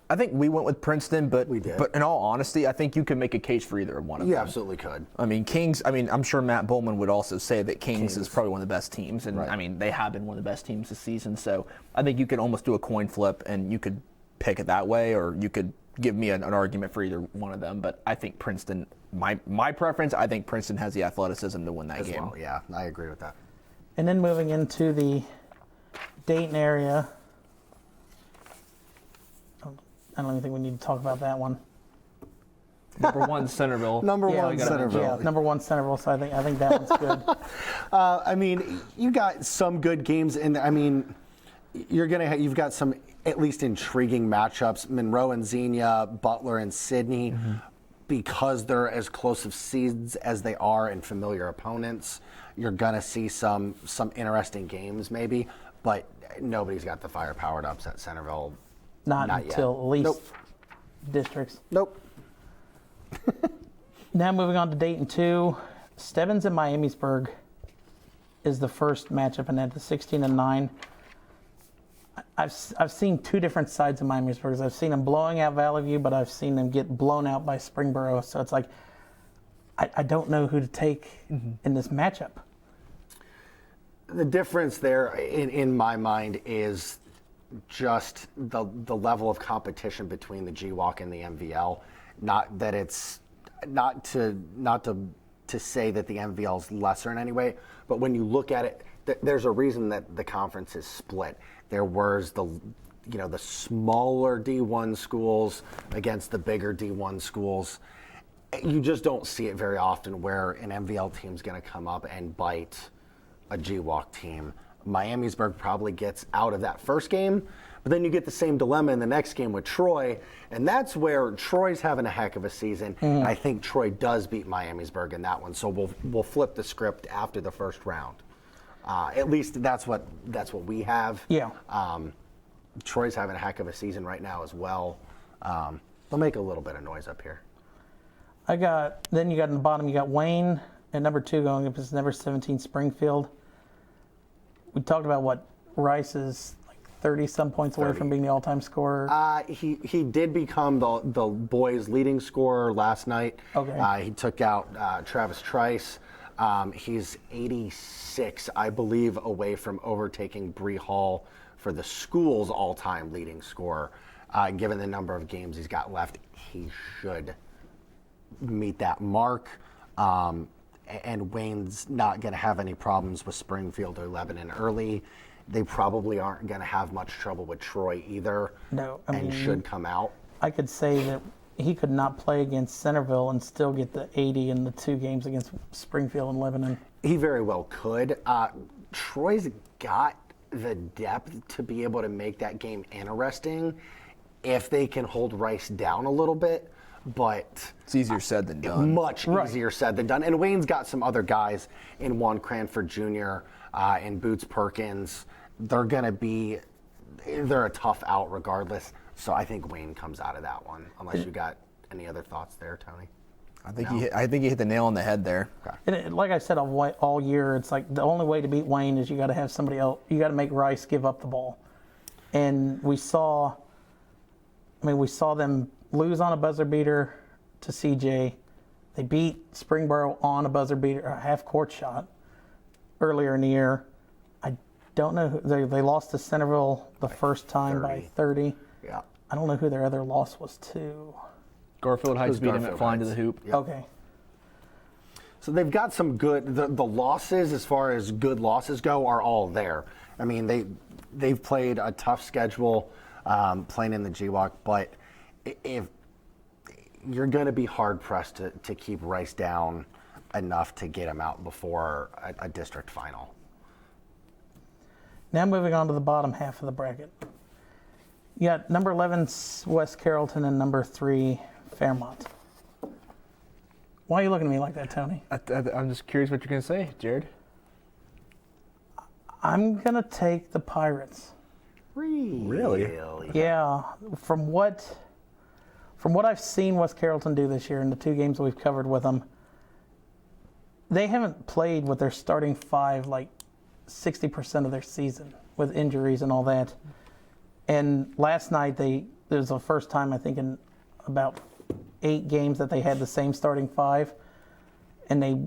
Speaker 3: I think we went with Princeton, but
Speaker 2: We did.
Speaker 3: But in all honesty, I think you can make a case for either one of
Speaker 2: You
Speaker 3: them.
Speaker 2: absolutely could.
Speaker 3: I mean, Kings, I'm sure Matt Bowman would also say that Kings is probably one of the best teams. And,
Speaker 2: Right.
Speaker 3: I mean, they have been one of the best teams this season. So I think you could almost do a coin flip, and you could pick it that way, or you could give me an argument for either one of them. But I think Princeton, my preference, I think Princeton has the athleticism to win that
Speaker 2: As
Speaker 3: game.
Speaker 2: well, yeah, I agree with that.
Speaker 1: And then moving into the Dayton area, I don't even think we need to talk about that one.
Speaker 3: Number 1, Centerville.
Speaker 2: Number
Speaker 1: Yeah,
Speaker 2: 1,
Speaker 1: we gotta-
Speaker 2: Centerville.
Speaker 1: Yeah, number 1 Centerville. So I think that one's good.
Speaker 2: I mean, you got some good games, and I mean, you've got some at least intriguing matchups. Monroe and Xenia, Butler and Sydney, because they're as close of seeds as they are and familiar opponents. You're gonna see some interesting games, maybe, but nobody's got the firepower to upset Centerville.
Speaker 1: Not
Speaker 2: Not yet.
Speaker 1: until at least
Speaker 2: Nope.
Speaker 1: districts.
Speaker 2: Nope.
Speaker 1: Now moving on to Dayton 2, Stebbins and Miamisburg is the first matchup, and at the 16-9. I've seen two different sides of Miamisburg. I've seen them blowing out Valley View, but I've seen them get blown out by Springboro. So it's like I don't know who to take in this matchup.
Speaker 2: The difference there, in my mind, is just the level of competition between the GWAC and the MVL. Not that it's not to say that the MVL is lesser in any way, but when you look at it, there's a reason that the conference is split. There was the smaller D1 schools against the bigger D1 schools. You just don't see it very often where an MVL team's going to come up and bite a GWAC team. Miamisburg probably gets out of that first game, but then you get the same dilemma in the next game with Troy, and that's where Troy's having a heck of a season. And I think Troy does beat Miamisburg in that one, so we'll flip the script after the first round. At least that's what we have.
Speaker 1: Yeah.
Speaker 2: Troy's having a heck of a season right now as well. They'll make a little bit of noise up here.
Speaker 1: Then you got in the bottom, you got Wayne at number 2 going up against number 17 Springfield. We talked about what Rice is like 30-some points away from being the all-time scorer.
Speaker 2: He did become the boys' leading scorer last night.
Speaker 1: Okay.
Speaker 2: He took out Travis Trice. He's 86, I believe, away from overtaking Bree Hall for the school's all-time leading scorer. Given the number of games he's got left, he should meet that mark. And Wayne's not going to have any problems with Springfield or Lebanon early. They probably aren't going to have much trouble with Troy either.
Speaker 1: No,
Speaker 2: and should come out.
Speaker 1: I could say that he could not play against Centerville and still get the 80 in the 2 games against Springfield and Lebanon.
Speaker 2: He very well could. Troy's got the depth to be able to make that game interesting if they can hold Rice down a little bit. But
Speaker 3: It's easier said than done.
Speaker 2: much easier said than done. And Wayne's got some other guys in Juan Cranford Jr. And Boots Perkins. They're a tough out regardless. So I think Wayne comes out of that one, unless you got Any other thoughts there, Tony?
Speaker 3: I think you hit the nail on the head there.
Speaker 2: Okay.
Speaker 1: And like I said all year, it's like the only way to beat Wayne is you got to have somebody else. You got to make Rice give up the ball. And we saw them lose on a buzzer beater to CJ. They beat Springboro on a buzzer beater, a half-court shot earlier in the year. I don't know. They lost to Centerville the first time 30. By 30.
Speaker 2: Yeah.
Speaker 1: I don't know who their other loss was to.
Speaker 3: Garfield Heights beat him at flying to the hoop.
Speaker 2: Yep.
Speaker 1: Okay.
Speaker 2: So they've got some good. The losses, as far as good losses go, are all there. I mean, they've played a tough schedule playing in the GWAC, but if you're going to be hard pressed to keep Rice down enough to get him out before a district final.
Speaker 1: Now moving on to the bottom half of the bracket. You got number 11 West Carrollton and number 3 Fairmont. Why are you looking at me like that, Tony?
Speaker 3: I'm just curious what you're going to say, Jared.
Speaker 1: I'm going to take the Pirates.
Speaker 3: Really?
Speaker 1: Yeah. From what I've seen West Carrollton do this year in the 2 games we've covered with them, they haven't played with their starting 5 like 60% of their season with injuries and all that. And last night it was the first time I think in about 8 games that they had the same starting 5, and they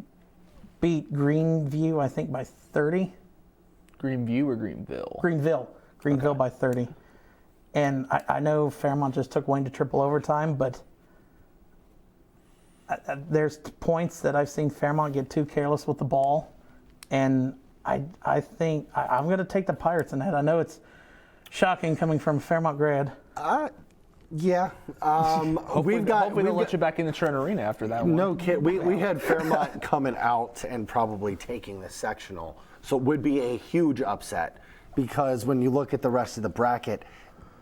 Speaker 1: beat Greenview I think by 30.
Speaker 3: Greenview or Greenville?
Speaker 1: Greenville by 30. And I know Fairmont just took Wayne to triple overtime, but there's points that I've seen Fairmont get too careless with the ball, and I think I'm going to take the Pirates in that. I know it's shocking coming from a Fairmont grad.
Speaker 2: Yeah.
Speaker 3: Hopefully they'll let you back in the Trent Arena after that one.
Speaker 2: No kid. We had Fairmont coming out and probably taking the sectional, so it would be a huge upset because when you look at the rest of the bracket,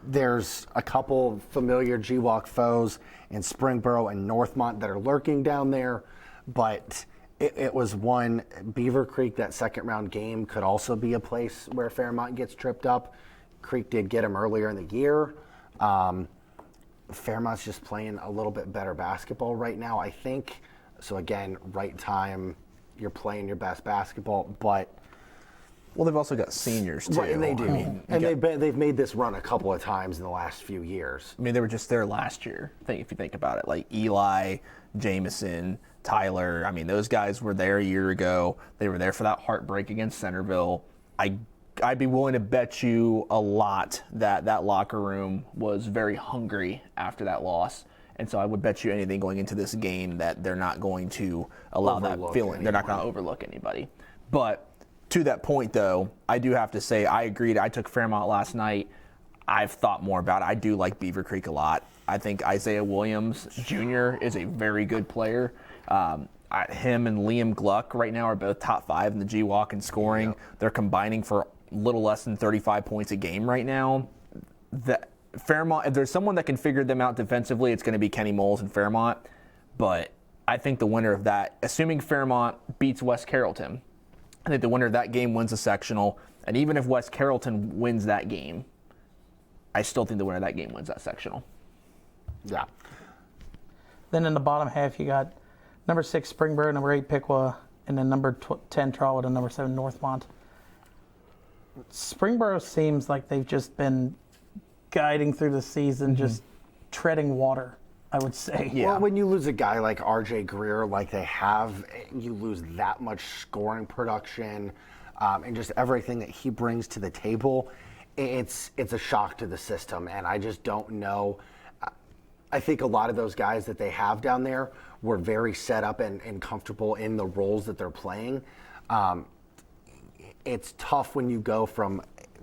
Speaker 2: there's a couple familiar GWAC foes in Springboro and Northmont that are lurking down there, but it was one. Beaver Creek, that second round game, could also be a place where Fairmont gets tripped up. Creek did get them earlier in the year. Fairmont's just playing a little bit better basketball right now, I think. So again, right time, you're playing your best basketball, but
Speaker 3: well, they've also got seniors too.
Speaker 2: Right, and they do, and they've made this run a couple of times in the last few years.
Speaker 3: I mean, they were just there last year. If you think about it, like Eli, Jameson, Tyler. I mean, those guys were there a year ago. They were there for that heartbreak against Centerville. I'd be willing to bet you a lot that locker room was very hungry after that loss. And so I would bet you anything going into this game that they're not going to allow that feeling. They're not going to overlook anybody. But to that point, though, I do have to say I agreed. I took Fairmont last night. I've thought more about it. I do like Beaver Creek a lot. I think Isaiah Williams Jr. is a very good player. Him and Liam Gluck right now are both top 5 in the GWAC in scoring. Yep. They're combining for a little less than 35 points a game right now. Fairmont, if there's someone that can figure them out defensively, it's going to be Kenny Moles and Fairmont. But I think the winner of that, assuming Fairmont beats West Carrollton, I think the winner of that game wins the sectional. And even if West Carrollton wins that game, I still think the winner of that game wins that sectional.
Speaker 2: Yeah.
Speaker 1: Then in the bottom half, you got number 6 Springboro, number 8 Piqua, and then number 10 Trotwood and number 7 Northmont. Springboro seems like they've just been guiding through the season, just treading water, I would say.
Speaker 2: Yeah. Well, when you lose a guy like RJ Greer, like they have, you lose that much scoring production and just everything that he brings to the table. It's a shock to the system, and I just don't know. I think a lot of those guys that they have down there were very set up and comfortable in the roles that they're playing. It's tough when you go from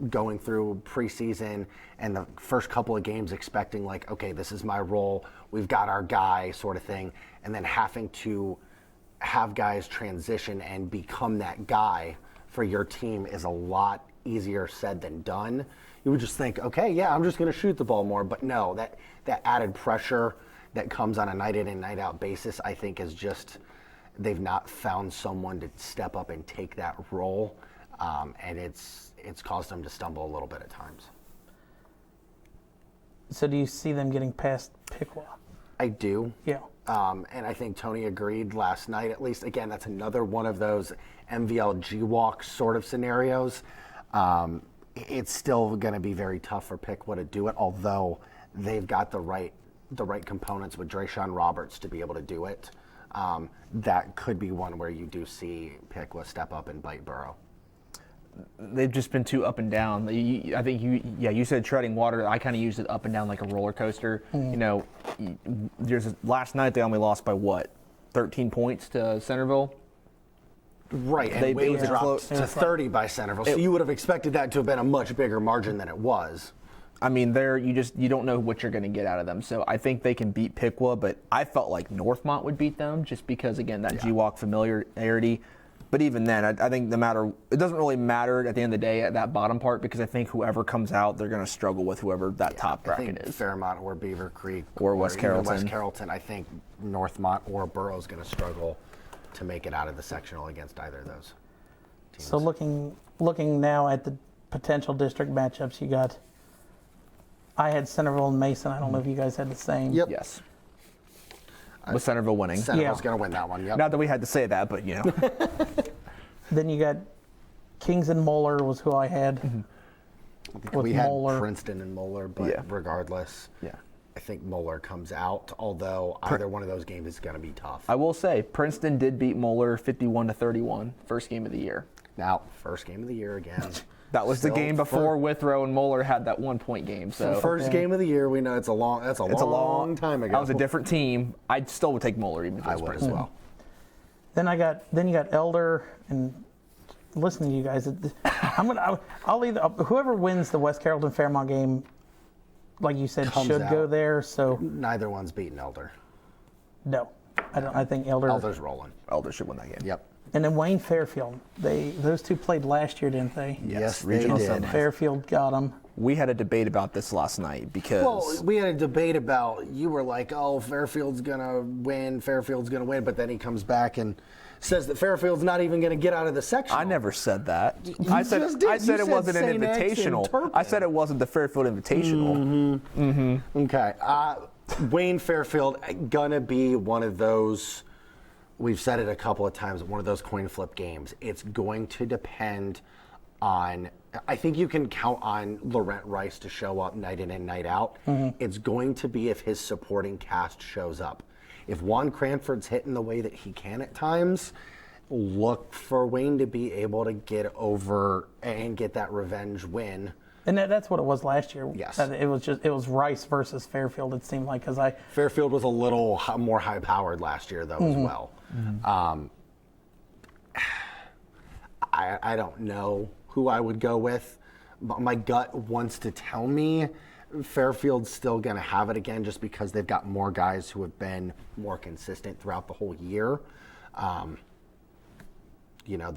Speaker 2: going through preseason and the first couple of games expecting like, okay, this is my role, we've got our guy sort of thing, and then having to have guys transition and become that guy for your team is a lot easier said than done. You would just think, okay, yeah, I'm just going to shoot the ball more, but no, that added pressure that comes on a night in and night out basis, I think is just, they've not found someone to step up and take that role. And it's caused them to stumble a little bit at times.
Speaker 1: So do you see them getting past Piqua?
Speaker 2: I do.
Speaker 1: Yeah.
Speaker 2: And I think Tony agreed last night, at least. Again, that's another one of those MVL G-Walk sort of scenarios. It's still going to be very tough for Piqua to do it, although they've got the right components with Drayshawn Roberts to be able to do it. That could be one where you do see Piqua step up and bite Burrow.
Speaker 3: They've just been too up and down. I think you said treading water. I kind of used it up and down like a roller coaster. You know, last night they only lost by what, 13 points to Centerville.
Speaker 2: Right, and Wade dropped to 30 by Centerville, so you would have expected that to have been a much bigger margin than it was.
Speaker 3: I mean, you don't know what you're going to get out of them. So I think they can beat Piqua, but I felt like Northmont would beat them just because, again, that G-Walk familiarity. But even then, I think it doesn't really matter at the end of the day at that bottom part, because I think whoever comes out, they're going to struggle with whoever that top bracket is.
Speaker 2: Fairmont or Beaver Creek
Speaker 3: or West
Speaker 2: Carrollton. I think Northmont or Burrow is going to struggle to make it out of the sectional against either of those teams.
Speaker 1: So looking now at the potential district matchups, I had Centerville and Mason. I don't know if you guys had the same.
Speaker 2: Yep.
Speaker 3: Yes. With Centerville winning.
Speaker 2: Centerville's going to win that one, yep.
Speaker 3: Not that we had to say that, but, you know.
Speaker 1: Then you got Kings and Moeller was who I had.
Speaker 2: Mm-hmm. We had Princeton and Moeller, but regardless, I think Moeller comes out, although either one of those games is going to be tough.
Speaker 3: I will say, Princeton did beat Moeller 51-31, first game of the year.
Speaker 2: Now, first game of the year again.
Speaker 3: That was the game before Withrow and Moeller had that 1-point game. So
Speaker 2: first game of the year, we know that's a long time ago.
Speaker 3: That was a different team. I still would take Moeller even if it was
Speaker 2: Princeton.
Speaker 3: as well.
Speaker 1: Then you got Elder, and listening to you guys, I'll either whoever wins the West Carrollton Fairmont game, like you said, should go there. So
Speaker 2: neither one's beaten Elder.
Speaker 1: No, I don't. I think
Speaker 2: Elder's rolling.
Speaker 3: Elder should win that game.
Speaker 2: Yep.
Speaker 1: And then Wayne Fairfield, those two played last year, didn't they?
Speaker 2: Yes,
Speaker 3: regional
Speaker 2: they did.
Speaker 1: Fairfield got them.
Speaker 3: We had a debate about this last night because
Speaker 2: we had a debate about, you were like, oh, Fairfield's gonna win, but then he comes back and says that Fairfield's not even gonna get out of the section.
Speaker 3: I never said that.
Speaker 2: I said
Speaker 3: it wasn't an invitational. I said it wasn't the Fairfield Invitational.
Speaker 2: Okay. Wayne Fairfield gonna be one of those. We've said it a couple of times, one of those coin flip games. It's going to depend on, I think you can count on Laurent Rice to show up night in and night out. It's going to be if his supporting cast shows up. If Juan Cranford's hitting the way that he can at times, look for Wayne to be able to get over and get that revenge win.
Speaker 1: And that's what it was last year.
Speaker 2: Yes.
Speaker 1: It was Rice versus Fairfield, it seemed like,
Speaker 2: Fairfield was a little more high-powered last year, though, as well. I don't know who I would go with. My gut wants to tell me Fairfield's still going to have it again, just because they've got more guys who have been more consistent throughout the whole year. The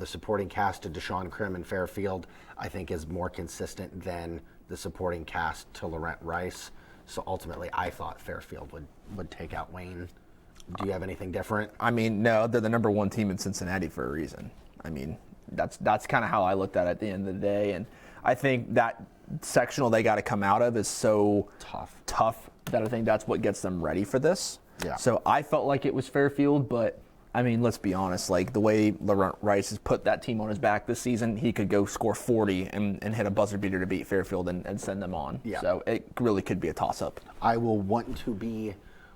Speaker 2: supporting cast to Deshaun Krim and Fairfield, I think, is more consistent than the supporting cast to Laurent Rice. So ultimately, I thought Fairfield would take out Wayne. Do you have anything different?
Speaker 3: I mean, no, they're the number one team in Cincinnati for a reason. I mean, that's kind of how I looked at it at the end of the day. And I think that sectional they got to come out of is so tough that I think that's what gets them ready for this.
Speaker 2: Yeah.
Speaker 3: So I felt like it was Fairfield, but I mean, let's be honest, like the way Laurent Rice has put that team on his back this season, he could go score 40 and hit a buzzer beater to beat Fairfield and send them on.
Speaker 2: Yeah.
Speaker 3: So it really could be a toss-up.
Speaker 2: I will want to be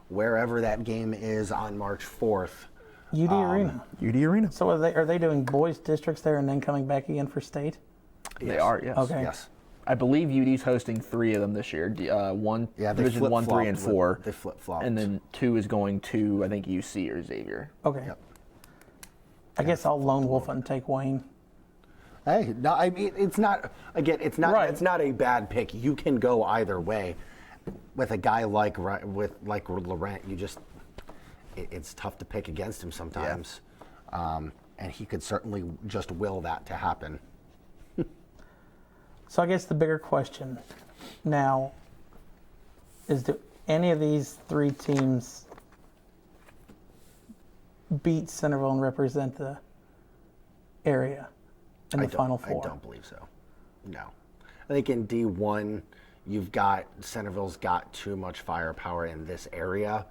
Speaker 2: wherever that game is on March 4th.
Speaker 1: UD Arena.
Speaker 3: UD Arena.
Speaker 1: So are they doing boys districts there and then coming back again for state?
Speaker 3: They are, yes.
Speaker 1: Okay.
Speaker 2: Yes.
Speaker 3: I believe UD's hosting 3 of them this year. Division 1, 3, and 4.
Speaker 2: They flip-flopped.
Speaker 3: And then 2 is going to, I think, UC or Xavier.
Speaker 1: Okay.
Speaker 2: Yep.
Speaker 1: I guess I'll lone wolf it and take Wayne.
Speaker 2: Hey, no, I mean, it's not a bad pick. You can go either way. With a guy like Laurent, it's tough to pick against him sometimes. Yeah. And he could certainly just will that to happen.
Speaker 1: So I guess the bigger question now is, do any of these 3 teams beat Centerville and represent the area in the Final Four?
Speaker 2: I don't believe so. No. I think in D1, Centerville's got too much firepower in this area.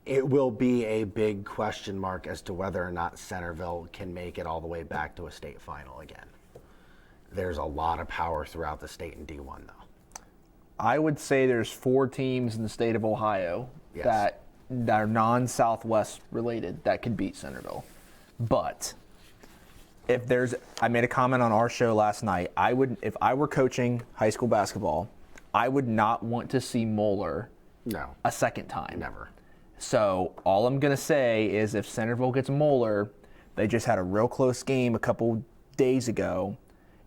Speaker 2: It will be a big question mark as to whether or not Centerville can make it all the way back to a state final again. There's a lot of power throughout the state in D1, though.
Speaker 3: I would say there's 4 teams in the state of Ohio that are non-Southwest related that could beat Centerville. But I made a comment on our show last night. If I were coaching high school basketball, I would not want to see Moeller a second time.
Speaker 2: Never.
Speaker 3: So all I'm going to say is if Centerville gets Moeller, they just had a real close game a couple days ago.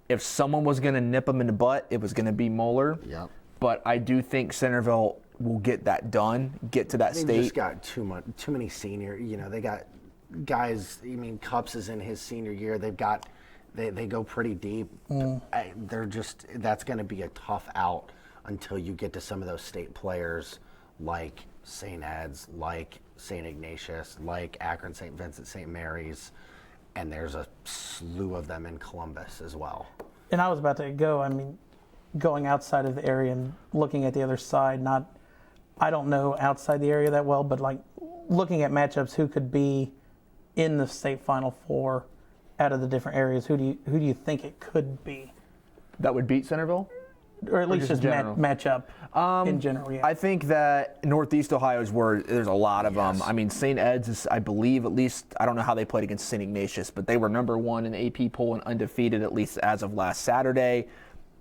Speaker 3: If someone was going to nip them in the butt, it was going to be Moeller.
Speaker 2: Yep.
Speaker 3: But I do think Centerville will get that done, get to that state.
Speaker 2: They just got too many senior. They got guys. Cups is in his senior year. They go pretty deep. That's going to be a tough out until you get to some of those state players like St. Ed's, like St. Ignatius, like Akron, St. Vincent, St. Mary's, and there's a slew of them in Columbus as well.
Speaker 1: And I was about to go, going outside of the area and looking at the other side, I don't know outside the area that well, but like looking at matchups, who could be in the state Final Four out of the different areas, who do you think it could be?
Speaker 3: That would beat Centerville?
Speaker 1: Or at least just match up in general, yeah.
Speaker 3: I think that Northeast Ohio is where there's a lot of them. St. Ed's is, I believe, at least, I don't know how they played against St. Ignatius, but they were number 1 in AP poll and undefeated, at least as of last Saturday.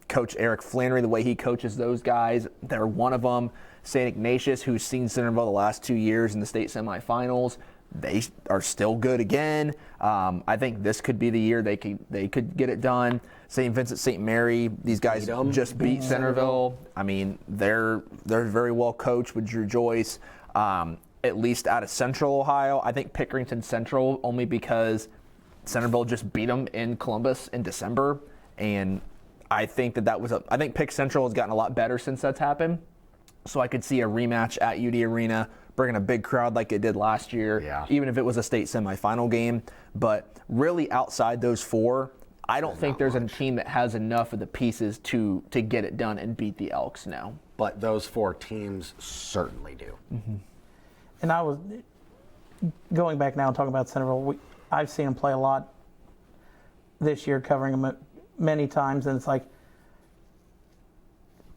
Speaker 3: Coach Eric Flannery, the way he coaches those guys, they're one of them. St. Ignatius, who's seen Centerville the last 2 years in the state semifinals, they are still good again. I think this could be the year they could get it done. St. Vincent, St. Mary, these guys just beat Centerville. They're very well coached with Drew Joyce. At least out of Central Ohio, I think Pickerington Central, only because Centerville just beat them in Columbus in December, and I think I think Pick Central has gotten a lot better since that's happened. So I could see a rematch at UD Arena, bringing a big crowd like it did last year, even if it was a state semifinal game. But really outside those 4, I don't think there's a team that has enough of the pieces to get it done and beat the Elks now.
Speaker 2: But those 4 teams certainly do.
Speaker 1: Mm-hmm. And I was going back now and talking about Centerville. I've seen them play a lot this year, covering them many times, and it's like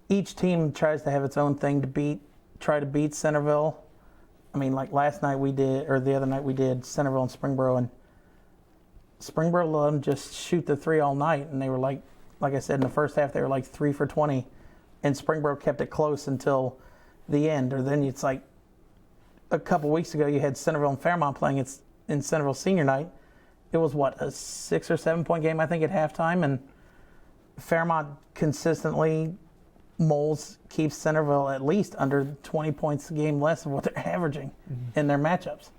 Speaker 1: each team tries to have its own thing to try to beat Centerville. Like last night the other night we did Centerville and Springboro, and Springboro let them just shoot the 3 all night, and they were like I said, in the first half they were like 3 for 20, and Springboro kept it close until the end. Or then it's like a couple weeks ago you had Centerville and Fairmont playing in Centerville senior night. It was a 6 or 7 point game I think at halftime, and Fairmont consistently keeps Centerville at least under 20 points a game less of what they're averaging in their matchups.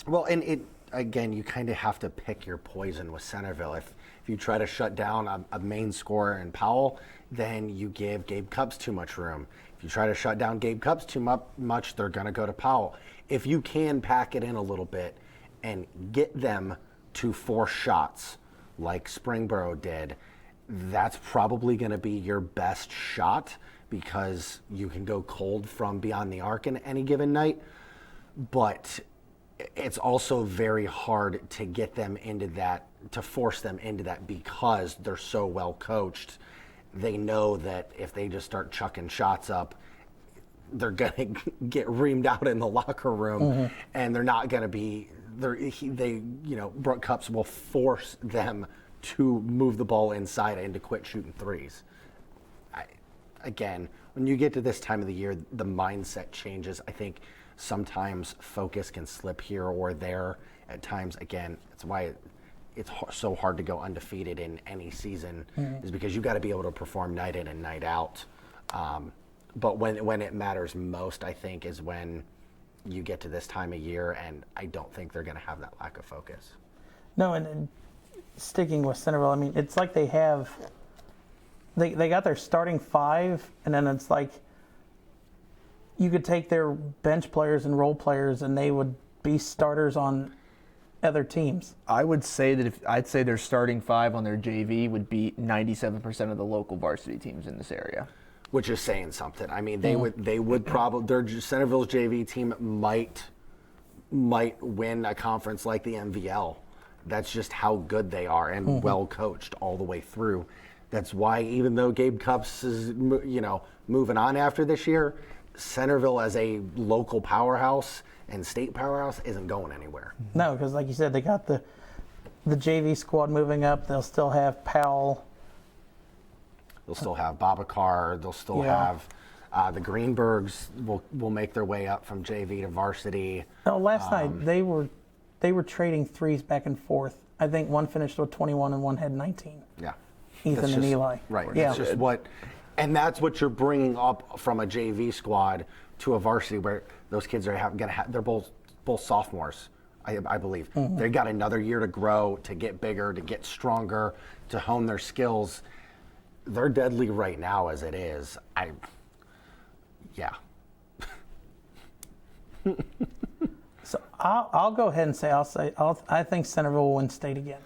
Speaker 2: Well, and again, you kind of have to pick your poison with Centerville. If you try to shut down a main scorer in Powell, then you give Gabe Cupps too much room. If you try to shut down Gabe Cupps too much, they're going to go to Powell. If you can pack it in a little bit and get them to 4 shots like Springboro did, that's probably going to be your best shot, because you can go cold from beyond the arc in any given night. But it's also very hard to get them into that, to force them into that, because they're so well coached. They know that if they just start chucking shots up, they're going to get reamed out in the locker room, and they're not going to be. Brooke Cupps will force them to move the ball inside and to quit shooting 3s. Again, when you get to this time of the year, the mindset changes. I think sometimes focus can slip here or there at times. Again, that's why it's so hard to go undefeated in any season, is because you got to be able to perform night in and night out. But when it matters most, I think, is when you get to this time of year, and I don't think they're going to have that lack of focus.
Speaker 1: No, and sticking with Centerville, it's like they got their starting 5, and then it's like you could take their bench players and role players, and they would be starters on other teams.
Speaker 3: I would say that I'd say their starting 5 on their JV would beat 97% of the local varsity teams in this area.
Speaker 2: Which is saying something. I mean, they would probably Centerville's JV team might win a conference like the MVL. That's just how good they are and well coached all the way through. That's why even though Gabe Cupps is moving on after this year, Centerville as a local powerhouse and state powerhouse isn't going anywhere.
Speaker 1: No, because like you said, they got the JV squad moving up. They'll still have Powell.
Speaker 2: They'll still have Babacar. They'll still have the Greenbergs will make their way up from JV to varsity.
Speaker 1: No, last night they were trading threes back and forth. I think one finished with 21 and one had 19.
Speaker 2: Yeah.
Speaker 1: Ethan and Eli.
Speaker 2: Right.
Speaker 1: Yeah.
Speaker 2: That's just that's what you're bringing up from a JV squad to a varsity where those kids are they're both sophomores, I believe. They got another year to grow, to get bigger, to get stronger, to hone their skills. They're deadly right now as it is.
Speaker 1: So I'll go ahead and say I think Centerville will win state again.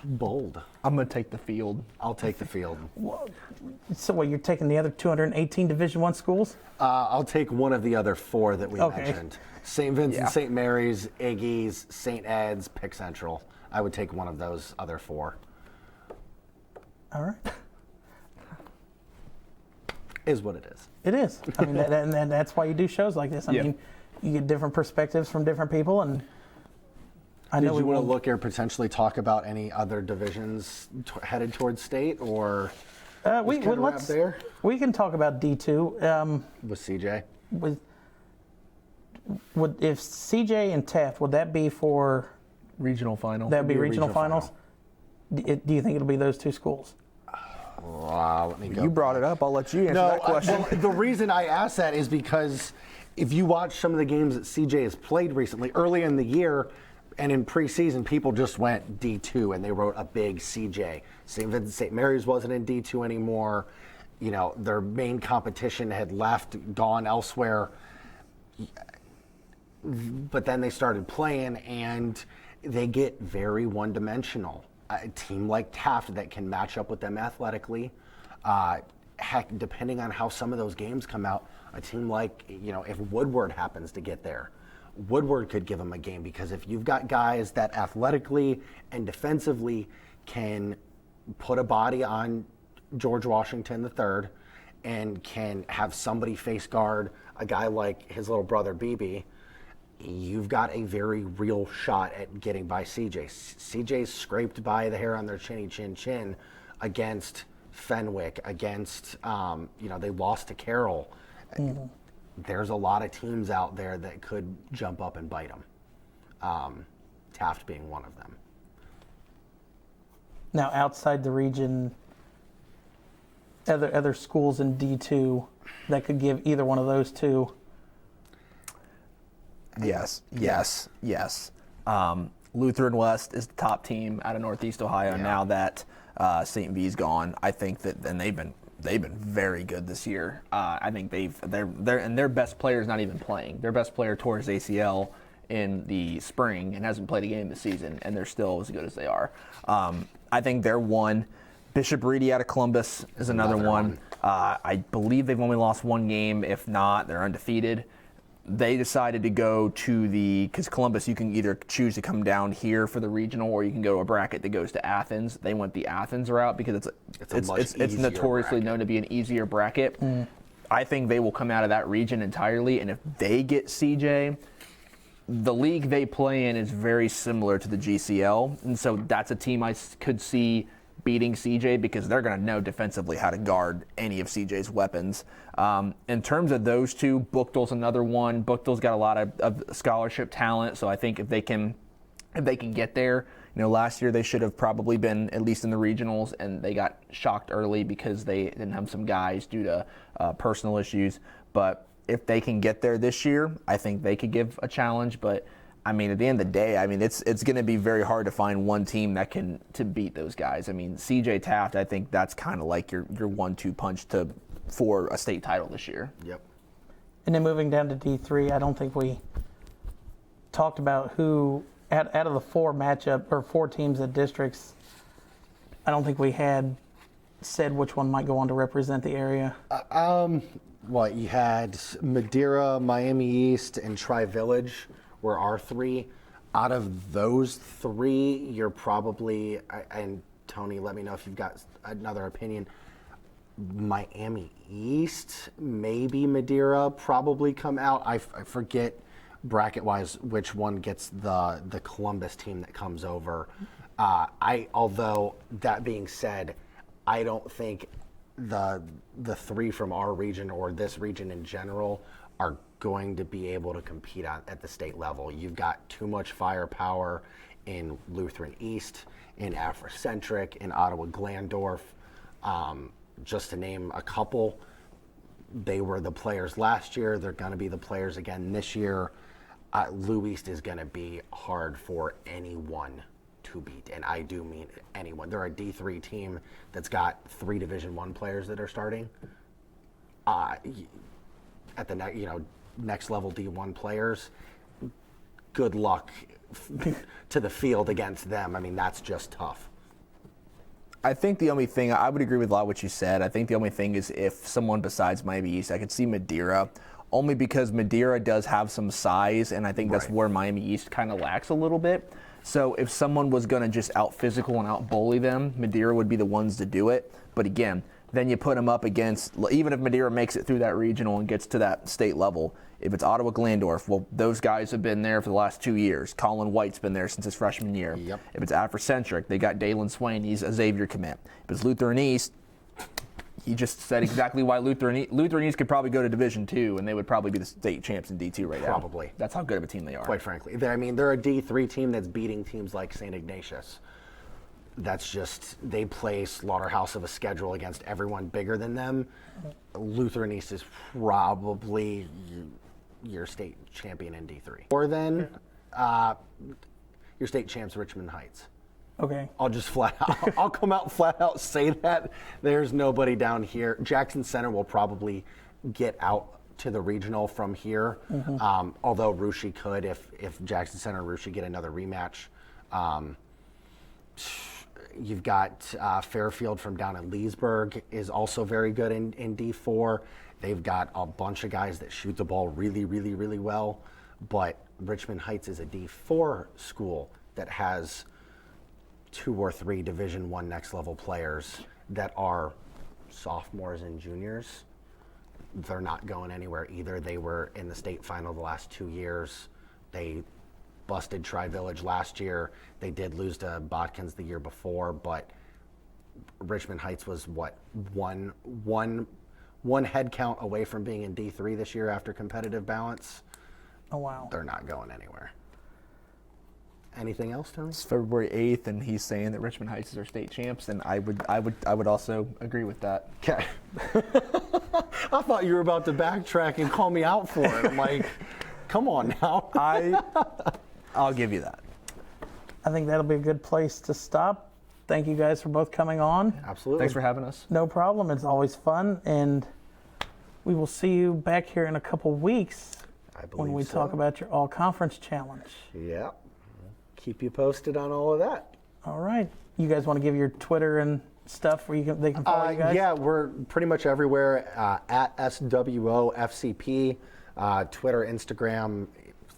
Speaker 2: Bold.
Speaker 3: I'm going to take the field.
Speaker 2: I'll take the field.
Speaker 1: So what, you're taking the other 218 Division I schools?
Speaker 2: I'll take one of the other 4 that we
Speaker 1: Okay.
Speaker 2: mentioned. St. Vincent, St. Mary's, Iggy's, St. Ed's, Pick Central. I would take one of those other 4.
Speaker 1: All right.
Speaker 2: Is what it is.
Speaker 1: It is. I mean, and that's why you do shows like this. I mean, you get different perspectives from different people, and I know
Speaker 2: Did you want to
Speaker 1: will-
Speaker 2: look or potentially talk about any other divisions headed towards state, or
Speaker 1: we
Speaker 2: kinda wrap there?
Speaker 1: We can talk about D2
Speaker 2: with CJ?
Speaker 1: if CJ and Taft, would that be for
Speaker 3: Regional final.
Speaker 1: that would be
Speaker 2: be a
Speaker 1: regional
Speaker 2: regional
Speaker 1: finals? Do you think it'll be those 2 schools?
Speaker 2: Let me go.
Speaker 3: You brought it up. I'll let you answer that question.
Speaker 2: Well, the reason I asked that is because if you watch some of the games that CJ has played recently, early in the year and in preseason, people just went D2 and they wrote a big CJ. St. Vincent St. Mary's wasn't in D2 anymore. Their main competition had left, gone elsewhere. But then they started playing and they get very one-dimensional. A team like Taft that can match up with them athletically. Heck, depending on how some of those games come out, a team like, if Woodward happens to get there, Woodward could give them a game, because if you've got guys that athletically and defensively can put a body on George Washington III and can have somebody face guard a guy like his little brother BB, you've got a very real shot at getting by CJ. CJ's scraped by the hair on their chinny chin against Fenwick, against, they lost to Carroll. There's a lot of teams out there that could jump up and bite them. Taft being one of them.
Speaker 1: Now, outside the region, other schools in D2 that could give either one of those 2.
Speaker 3: Yes. Lutheran West is the top team out of Northeast Ohio now that St. V's gone. I think that they've been very good this year. I think their best player is not even playing. Their best player tore his ACL in the spring and hasn't played a game this season, and they're still as good as they are. I think they're one. Bishop Reedy out of Columbus is another one. I believe they've only lost 1 game. If not, they're undefeated. They decided to go to because Columbus, you can either choose to come down here for the regional, or you can go to a bracket that goes to Athens. They went the Athens route because it's notoriously known to be an easier bracket. I think they will come out of that region entirely, and if they get CJ, the league they play in is very similar to the GCL, and so that's a team I could see beating CJ because they're going to know defensively how to guard any of CJ's weapons. In terms of those 2, Buchtel's another one. Buchtel's got a lot of scholarship talent, so I think if they can get there, last year they should have probably been at least in the regionals, and they got shocked early because they didn't have some guys due to personal issues. But if they can get there this year, I think they could give a challenge. But I mean, at the end of the day, it's going to be very hard to find one team that can to beat those guys. I mean, CJ Taft, I think that's kind of like your 1-2 punch for a state title this year.
Speaker 2: Yep.
Speaker 1: And then moving down to D3, I don't think we talked about who, out of the four teams at districts, I don't think we had said which one might go on to represent the area.
Speaker 2: What, you had Madeira, Miami East, and Tri-Village were our three. Out of those three, you're probably, and Tony, let me know if you've got another opinion, Miami East, maybe Madeira probably come out. I forget bracket-wise which one gets the Columbus team that comes over. Although that being said, I don't think the three from our region or this region in general are going to be able to compete at the state level. You've got too much firepower in Lutheran East, in Afrocentric, in Ottawa Glandorf. Just to name a couple, they were the players last year. They're going to be the players again this year. Lou East is going to be hard for anyone to beat, and I do mean anyone. They're a D3 team that's got 3 Division I players that are starting. At the next level D1 players, good luck to the field against them. I mean, that's just tough.
Speaker 3: I think the only thing, I would agree with a lot of what you said. I think the only thing is if someone besides Miami East, I could see Madeira, only because Madeira does have some size, and I think that's where Miami East kind of lacks a little bit. So if someone was going to just out physical and out bully them, Madeira would be the ones to do it. But again, then you put them up against, even if Madeira makes it through that regional and gets to that state level, if it's Ottawa Glandorf, well, those guys have been there for the last 2 years. Colin White's been there since his freshman year.
Speaker 2: Yep.
Speaker 3: If it's Afrocentric, they got Dalen Swain. He's a Xavier commit. If it's Lutheran East, he just said exactly why Lutheran East could probably go to Division II, and they would probably be the state champs in D2 right now.
Speaker 2: Probably.
Speaker 3: That's how good of a team they are.
Speaker 2: Quite frankly. They're a D3 team that's beating teams like St. Ignatius. That's just, they play slaughterhouse of a schedule against everyone bigger than them. Lutheran East is probably your state champion in D3. Or then your state champs Richmond Heights.
Speaker 1: Okay.
Speaker 2: I'll come out and flat out say that. There's nobody down here. Jackson Center will probably get out to the regional from here. Although Russia could if Jackson Center and Russia get another rematch. You've got Fairfield from down in Leesburg is also very good in D4. They've got a bunch of guys that shoot the ball really, really, really well. But Richmond Heights is a D4 school that has 2 or 3 Division I next level players that are sophomores and juniors. They're not going anywhere either. They were in the state final the last 2 years. They busted Tri-Village last year. They did lose to Botkins the year before, but Richmond Heights was one head count away from being in D3 this year after competitive balance.
Speaker 1: Oh, wow.
Speaker 2: They're not going anywhere. Anything else, Tony?
Speaker 3: It's February 8th, and he's saying that Richmond Heights is our state champs, and I would also agree with that.
Speaker 2: Okay. I thought you were about to backtrack and call me out for it. I'm like, come on now.
Speaker 3: I'll give you that.
Speaker 1: I think that'll be a good place to stop. Thank you guys for both coming on.
Speaker 2: Absolutely.
Speaker 3: Thanks for having us.
Speaker 1: No problem. It's always fun, and we will see you back here in a couple weeks when we talk about your all-conference challenge.
Speaker 2: Yeah. Keep you posted on all of that.
Speaker 1: All right. You guys want to give your Twitter and stuff where they can follow you guys?
Speaker 2: Yeah, we're pretty much everywhere at SWOFCP, Twitter, Instagram.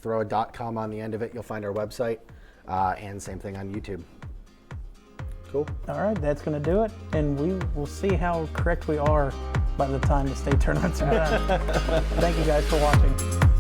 Speaker 2: Throw a .com on the end of it. You'll find our website, and same thing on YouTube. Cool.
Speaker 1: All right, that's going to do it, and we will see how correct we are by the time the state tournaments are done. Thank you guys for watching.